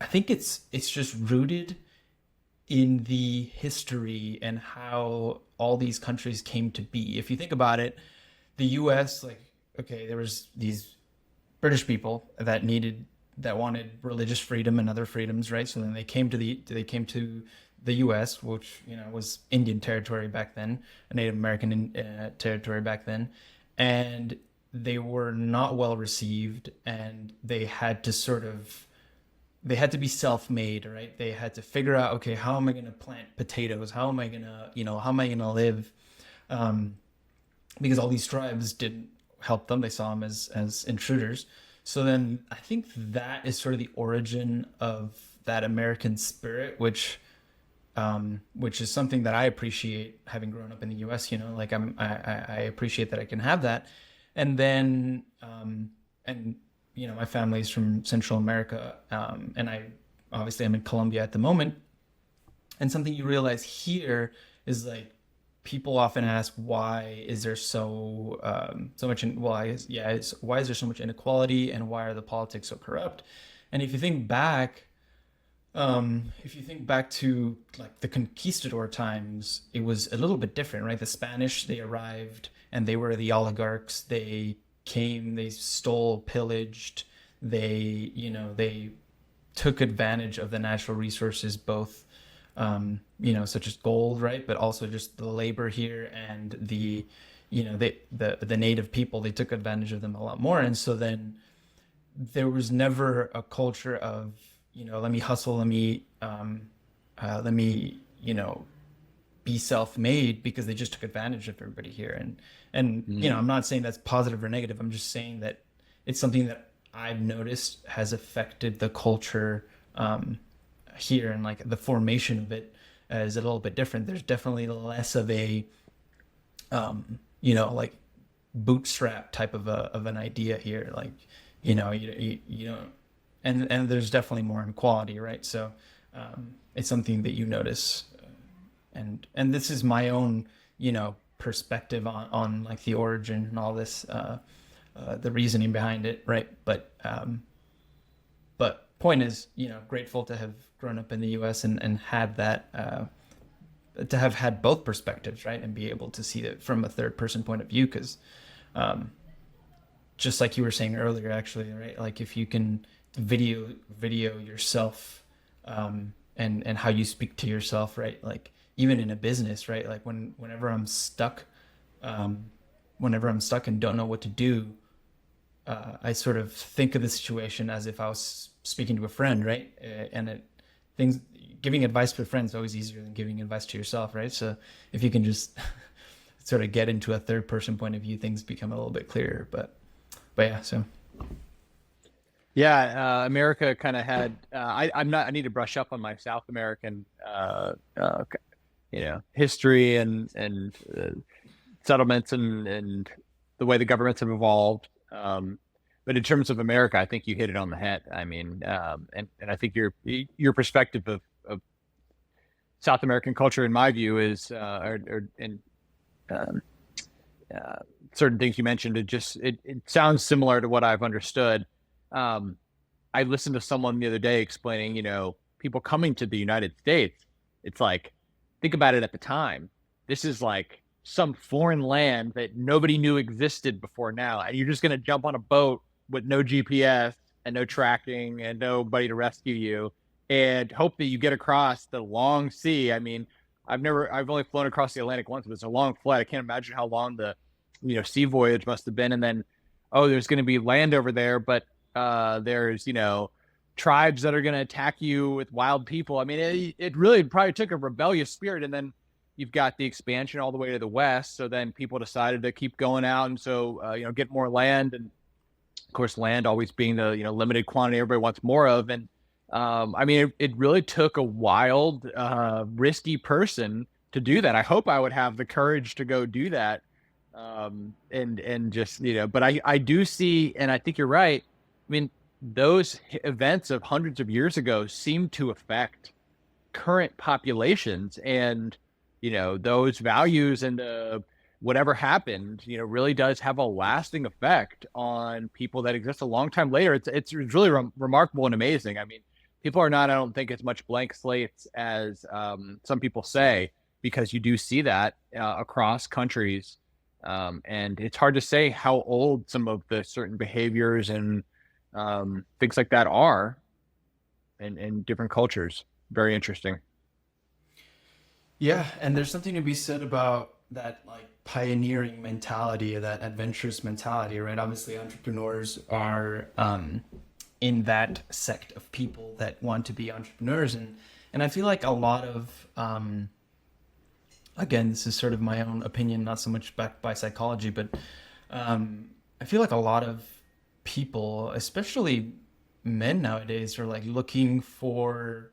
I think it's just rooted in the history and how all these countries came to be. If you think about it, the US, like, okay, there was these British people that wanted religious freedom and other freedoms, right? So then they came to the US, which was Indian territory back then, a Native American territory back then, and they were not well received, and they had to be self-made, right? They had to figure out, okay, how am I going to plant potatoes? How am I going to live? Um, because all these tribes didn't help them. They saw them as intruders. So then I think that is sort of the origin of that American spirit, which is something that I appreciate having grown up in the U.S. Like I appreciate that I can have that, and then and my family's from Central America, and I'm in Colombia at the moment, and something you realize here is like people often ask why is there so much why is there so much inequality and why are the politics so corrupt, and if you think back to like the conquistador times, it was a little bit different, right? The Spanish, they arrived and they were the oligarchs. They came, they stole, pillaged, they took advantage of the natural resources, both, such as gold, right? But also just the labor here and the native people, they took advantage of them a lot more. And so then there was never a culture of, let me hustle, let me, be self-made, because they just took advantage of everybody here. And I'm not saying that's positive or negative. I'm just saying that it's something that I've noticed has affected the culture here, and like the formation of it is a little bit different. There's definitely less of a like bootstrap type of an idea here. Like, you don't, and there's definitely more inequality, right? So it's something that you notice, and this is my own perspective on like the origin and all this, the reasoning behind it, right? But point is, grateful to have grown up in the U.S. and had that, to have had both perspectives, right? And be able to see it from a third person point of view, because just like you were saying earlier, actually, right? Like if you can video yourself, and how you speak to yourself, right? Like even in a business, right? Like um, whenever I'm stuck and don't know what to do, I sort of think of the situation as if I was speaking to a friend, right? And things giving advice to a friend is always easier than giving advice to yourself, right? So if you can just sort of get into a third person point of view, things become a little bit clearer. But yeah, so Yeah, America kind of had. I'm not. I need to brush up on my South American, history and settlements and the way the governments have evolved. But in terms of America, I think you hit it on the head. I mean, and I think your perspective of South American culture, in my view, is and um, uh, certain things you mentioned. It sounds similar to what I've understood. Um, I listened to someone the other day explaining, people coming to the United States. It's like, think about it at the time. This is like some foreign land that nobody knew existed before now. And you're just going to jump on a boat with no GPS and no tracking and nobody to rescue you and hope that you get across the long sea. I mean, I've only flown across the Atlantic once, but it's a long flight. I can't imagine how long the, sea voyage must have been. And then, oh, there's going to be land over there, but there's, tribes that are going to attack you with wild people. I mean, it really probably took a rebellious spirit. And then you've got the expansion all the way to the west. So then people decided to keep going out, and so get more land, and of course, land always being the limited quantity everybody wants more of. And I mean, it really took a wild, risky person to do that. I hope I would have the courage to go do that. And just but I do see, and I think you're right. I mean, those events of hundreds of years ago seem to affect current populations, and those values and whatever happened really does have a lasting effect on people that exist a long time later. It's really remarkable and amazing. I mean, people are not, I don't think, as much blank slates as some people say, because you do see that across countries, and it's hard to say how old some of the certain behaviors and things like that are in different cultures. Very interesting. Yeah, and there's something to be said about that like pioneering mentality or that adventurous mentality, right? Obviously, entrepreneurs are in that sect of people that want to be entrepreneurs, and I feel like a lot of again, this is sort of my own opinion, not so much backed by psychology, but I feel like a lot of people, especially men nowadays, are like looking for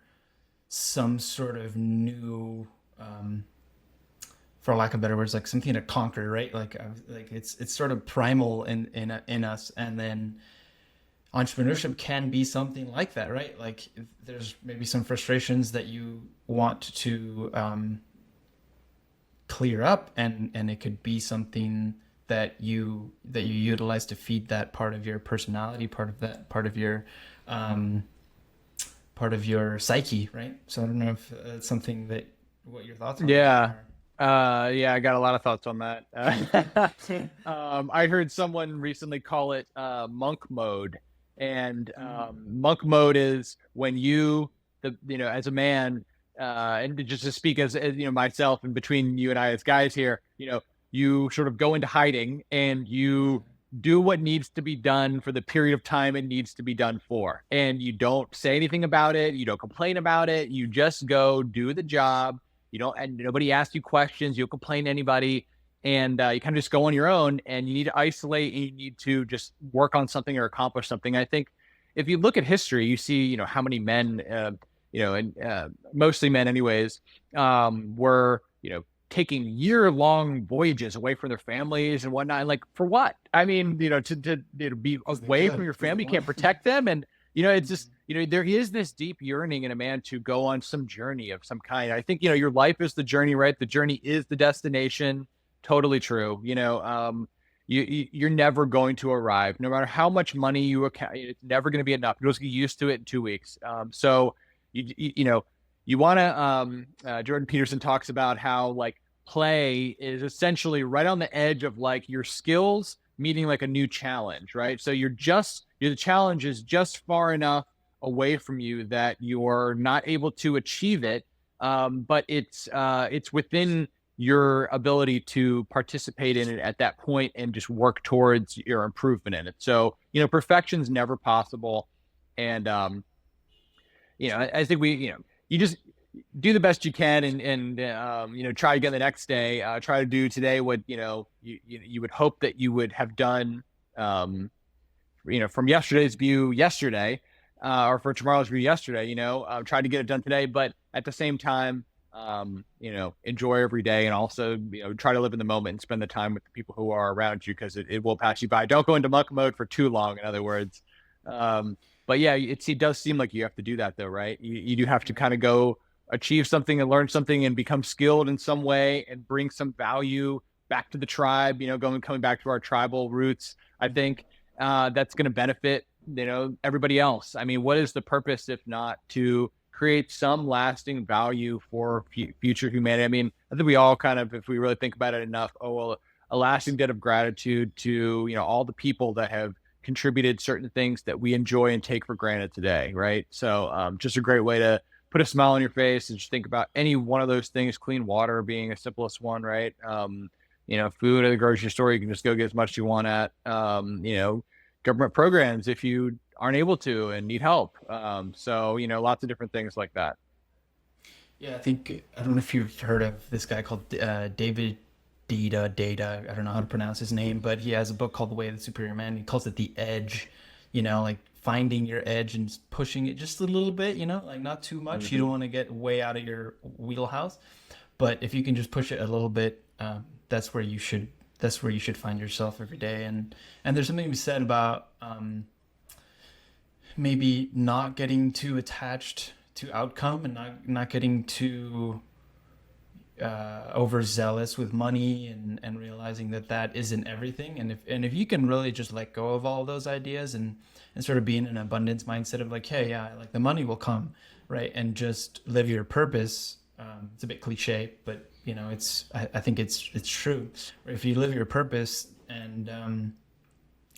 some sort of new, for lack of better words, like something to conquer, right? Like it's sort of primal in us, and then entrepreneurship can be something like that, right? Like there's maybe some frustrations that you want to clear up, and it could be something that you utilize to feed that part of your personality, um, part of your psyche, right? So I don't know if it's something that what your thoughts on that Yeah. are. Yeah, I got a lot of thoughts on that. I heard someone recently call it monk mode, and monk mode is when as a man, and just to speak as myself, and between you and I as guys here, you sort of go into hiding, and you do what needs to be done for the period of time it needs to be done for, and you don't say anything about it, you don't complain about it, you just go do the job. You don't, and nobody asks you questions. You don't complain to anybody, and you kind of just go on your own. And you need to isolate, and you need to just work on something or accomplish something. I think if you look at history, you see, how many men, and mostly men, anyways, were, taking year-long voyages away from their families and whatnot. And like, for what? I mean, to be Because they away from could, your because they family, you can't want. protect them, and it's just there is this deep yearning in a man to go on some journey of some kind. I think, your life is the journey, right? The journey is the destination. Totally true. You're never going to arrive, no matter how much money you account. It's never going to be enough. You'll just get used to it in 2 weeks. So you want to. Jordan Peterson talks about how like play is essentially right on the edge of like your skills meeting like a new challenge, right? So the challenge is just far enough away from you that you're not able to achieve it, but it's within your ability to participate in it at that point and just work towards your improvement in it. So perfection's never possible, and I think you just do the best you can, and try again the next day. Try to do today what you would hope that you would have done, from yesterday's view yesterday, or for tomorrow's view yesterday. Try to get it done today, but at the same time, enjoy every day, and also try to live in the moment and spend the time with the people who are around you, because it will pass you by. Don't go into monk mode for too long, in other words. But yeah, it does seem like you have to do that, though, right? You do have to kind of go achieve something and learn something and become skilled in some way and bring some value back to the tribe, coming back to our tribal roots. I think that's going to benefit, everybody else. I mean, what is the purpose if not to create some lasting value for future humanity? I mean, I think we all kind of, if we really think about it enough, a lasting debt of gratitude to, all the people that have contributed certain things that we enjoy and take for granted today, right? So just a great way to put a smile on your face and just think about any one of those things. Clean water being the simplest one, right? Food at the grocery store, you can just go get as much as you want at. Government programs if you aren't able to and need help. So lots of different things like that. Yeah, I think I don't know if you've heard of this guy called David Data. I don't know how to pronounce his name, but he has a book called The Way of the Superior Man. He calls it the edge, like finding your edge and pushing it just a little bit, like not too much. You Hmm. don't want to get way out of your wheelhouse, but if you can just push it a little bit, that's where you should. That's where you should find yourself every day. And there's something to be said about maybe not getting too attached to outcome and not getting too overzealous with money and realizing that that isn't everything. And if you can really just let go of all those ideas and sort of be in an abundance mindset of like, hey, yeah, like the money will come, right? And just live your purpose. It's a bit cliche, but I think it's true. If you live your purpose and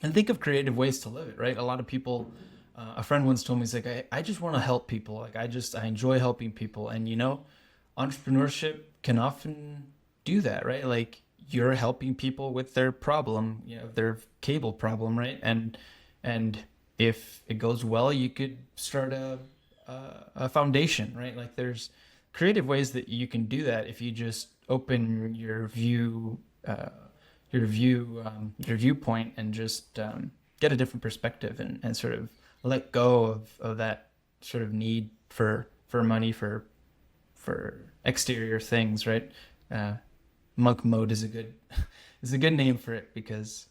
think of creative ways to live it, right? A lot of people, a friend once told me, he's like, I just want to help people. Like, I enjoy helping people. And, entrepreneurship can often do that, right? Like, you're helping people with their problem, their cable problem, right? And if it goes well, you could start a foundation, right? Like, there's creative ways that you can do that if you just open your viewpoint and just get a different perspective and sort of let go of that sort of need for money for exterior things, right? Uh, Monk mode is a good is a good name for it because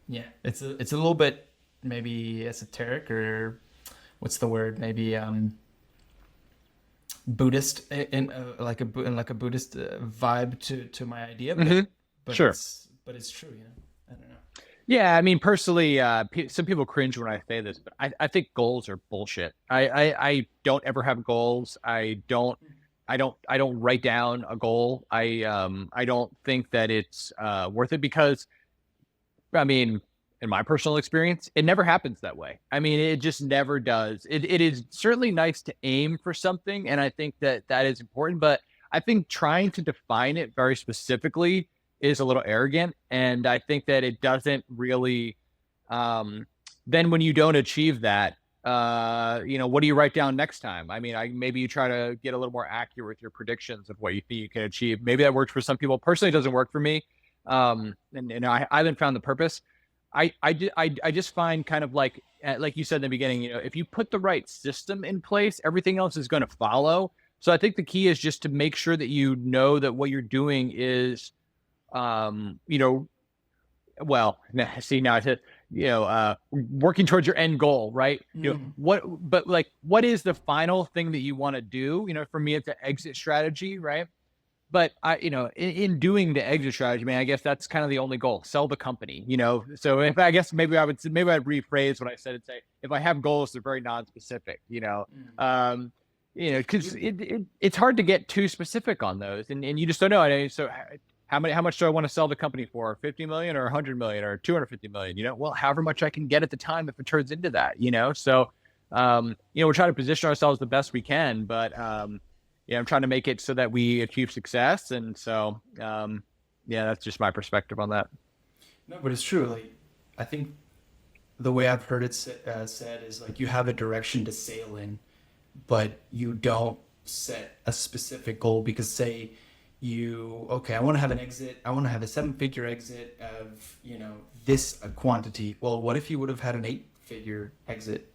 yeah, it's a little bit maybe esoteric or what's the word? Maybe Buddhist in like a Buddhist vibe to my idea, but Hmm. but Sure. it's true, I don't know. Yeah, I mean, personally, some people cringe when I say this, but I think goals are bullshit. I don't ever have goals. I don't write down a goal. I don't think that it's worth it because I mean, in my personal experience, it never happens that way. I mean, it just never does. It is certainly nice to aim for something, and I think that that is important, but I think trying to define it very specifically is a little arrogant, and I think that it doesn't really um then when you don't achieve that, what do you write down next time? I mean, maybe you try to get a little more accurate with your predictions of what you think you can achieve. Maybe that works for some people. Personally, it doesn't work for me. And I haven't found the purpose. I just find kind of like you said in the beginning, if you put the right system in place, everything else is going to follow. So I think the key is just to make sure that you know that what you're doing is, um, you know, well, see now, working towards your end goal, right? Mm. But like, what is the final thing that you want to do? For me, it's an exit strategy, right? But in doing the exit strategy, man, I guess that's kind of the only goal: sell the company. So if I guess maybe I'd rephrase what I said and say, if I have goals, they're very non-specific. Mm. Um, because You, it's hard to get too specific on those, and you just don't know. So how much do I want to sell the company for? 50 million or 100 million or 250 million? Well, however much I can get at the time if it turns into that. So we're trying to position ourselves the best we can, but yeah, I'm trying to make it so that we achieve success. And so, yeah, that's just my perspective on that. no, but it's true. Like, I think the way I've heard it said is like you have a direction to sail in, but you don't set a specific goal because say okay, I want to have an exit, I want to have a seven-figure exit of, this quantity. Well, what if you would have had an eight-figure exit,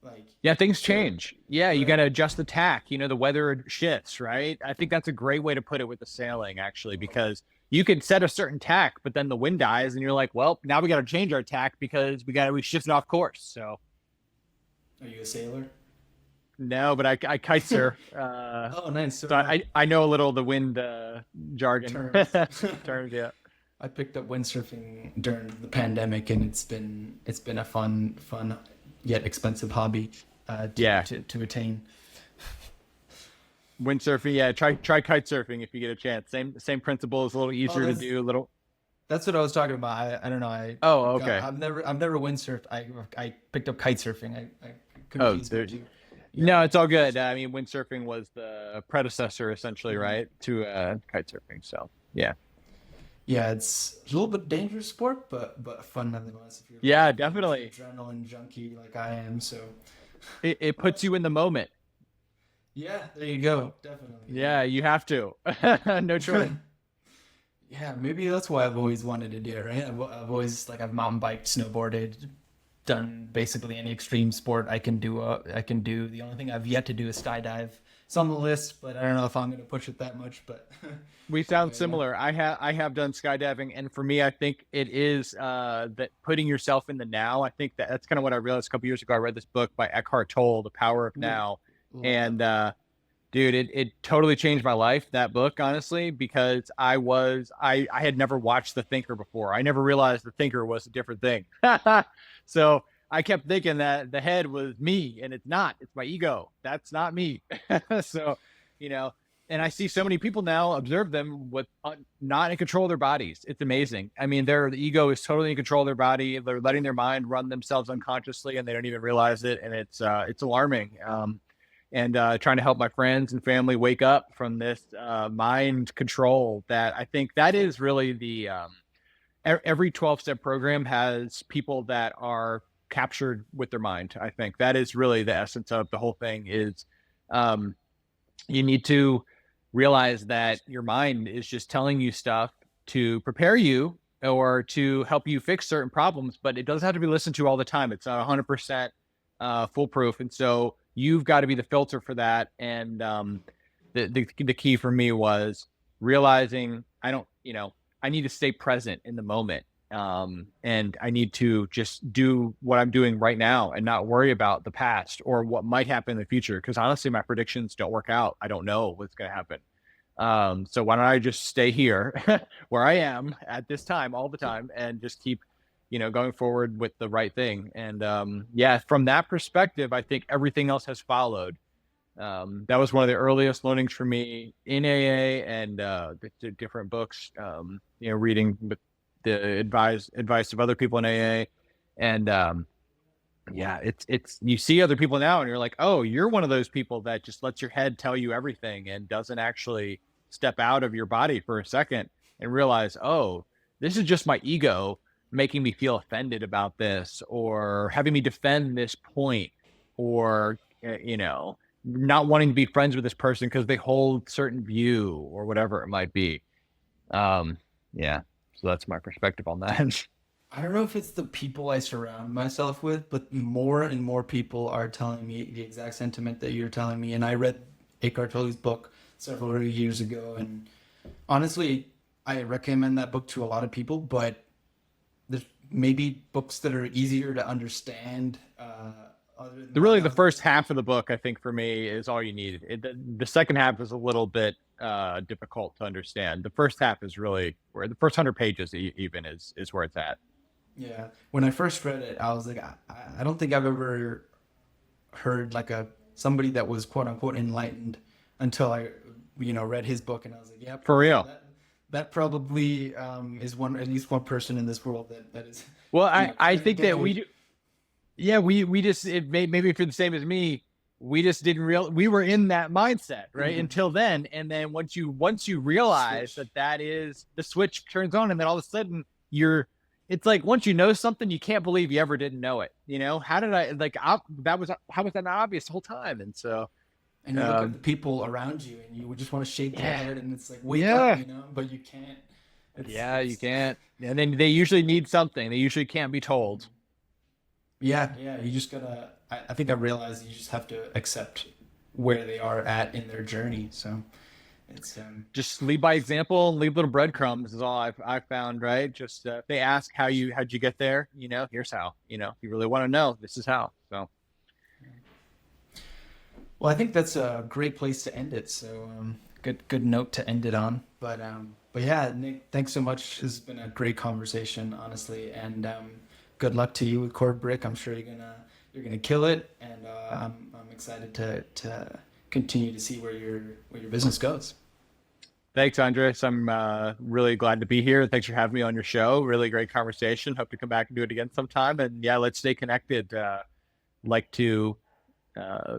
Like, Yeah, things so, change. Yeah, you got right. to adjust the tack. The weather shifts, right? I think that's a great way to put it with the sailing, actually, because you can set a certain tack, but then the wind dies, and you're like, well, now we got to change our tack because we shifted off course. So Are you a sailor? no, but I kite surf. Oh, nice. So So am I. I know a little of the wind jargon Terms. terms. Yeah. I picked up windsurfing during the pandemic, and it's been a fun yet expensive hobby Yeah. to attain. Windsurfing, yeah. Try kite surfing if you get a chance. Same principle. Is a little Oh, easier to do. A little. that's what I was talking about. I don't know. Oh, okay. I've never windsurfed. I picked up kite surfing. I Oh, confused the there. two. Yeah. No, it's all good. I mean, windsurfing was the predecessor, essentially, Mhm. right, to kite surfing. So yeah, Yeah, it's a little bit dangerous sport, but fun nonetheless. yeah, If you're definitely. adrenaline junkie like I am, so It puts you in the moment. Yeah, there you go. Definitely. Yeah, you have to. No choice. Yeah, maybe that's why I've always wanted to do it, right? I've always like I've mountain biked, snowboarded, done basically any extreme sport I can do. I can do. The only thing I've yet to do is skydive. It's on the list, but I don't know if I'm going to push it that much. But, We sound but yeah, similar. I have done skydiving, and for me, I think it is that putting yourself in the now. I think that's kind of what I realized a couple years ago. I read this book by Eckhart Tolle, The Power of Ooh, Now, love that and book. dude, it totally changed my life, that book, honestly, because I had never watched The Thinker before. I never realized The Thinker was a different thing. So I kept thinking that the head was me, and it's not. It's my ego. That's not me. So, you know, and I see so many people now observe them with not in control of their bodies. It's amazing. I mean, the ego is totally in control of their body. They're letting their mind run themselves unconsciously, and they don't even realize it. And it's alarming. And trying to help my friends and family wake up from this mind control, that I think that is really the every 12-step program has people that are captured with their mind. I think that is really the essence of the whole thing is um, you need to realize that your mind is just telling you stuff to prepare you or to help you fix certain problems, but it doesn't have to be listened to all the time. It's not 100% foolproof. And so you've got to be the filter for that. And the key for me was realizing I don't, I need to stay present in the moment. And I need to just do what I'm doing right now and not worry about the past or what might happen in the future. Because honestly, my predictions don't work out. I don't know what's going to happen. So why don't I just stay here where I am at this time all the time and just keep, going forward with the right thing. And yeah, from that perspective, I think everything else has followed. That was one of the earliest learnings for me in AA and the different books, reading the advice of other people in AA. And yeah, it's you see other people now and you're like, oh, you're one of those people that just lets your head tell you everything and doesn't actually step out of your body for a second and realize, oh, this is just my ego making me feel offended about this or having me defend this point or, not wanting to be friends with this person because they hold certain view or whatever it might be. Yeah. So that's my perspective on that. I don't know if it's the people I surround myself with, but more and more people are telling me the exact sentiment that you're telling me. And I read Eckhart Tolle's book several years ago, and honestly, I recommend that book to a lot of people. But there's maybe books that are easier to understand. Other than that, Really, the first half of the book, I think, for me, is all you need. The second half is a little bit difficult to understand. The first half is really where the first 100 pages even is where it's at. yeah. When I first read it, I was like, I don't think I've ever heard like a somebody that was quote unquote enlightened until I, read his book, and I was like, yep, For yeah, real. that probably is one at least one person in this world that is, Well, I think that we getting. do. Yeah, we just maybe if you're the same as me, we just didn't we were in that mindset right Mhm. until then, and then once you realize Switch. that is the switch turns on, and then all of a sudden it's like once you know something, you can't believe you ever didn't know it. How did I like that was how was that not obvious the whole time? And so And you look at the um, people around you, and you would just want to shake their yeah, head, and it's like, wake up, yeah, but you can't. yeah, you It's can't, and then they usually need something. They usually can't be told. Yeah, yeah. You just gotta. I think I realized you just have to accept where they are at in their journey. So it's Just lead by example and leave little breadcrumbs is all I've found, right? Just if they ask how'd you get there, here's how. If you really want to know, this is how. So well, I think that's a great place to end it. So good note to end it on. But yeah, Nick, thanks so much. This has been a great conversation, honestly, and good luck to you with CordBrick. I'm sure you're gonna kill it, and I'm excited to continue to see where your business goes. thanks, Andres. I'm really glad to be here. Thanks for having me on your show. Really great conversation. Hope to come back and do it again sometime. And yeah, let's stay connected. Like to uh,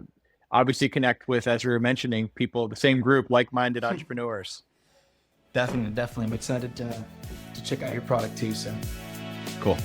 obviously connect with, as we were mentioning, people, the same group, like-minded entrepreneurs. Definitely, definitely. I'm excited to check out your product too. So. Cool.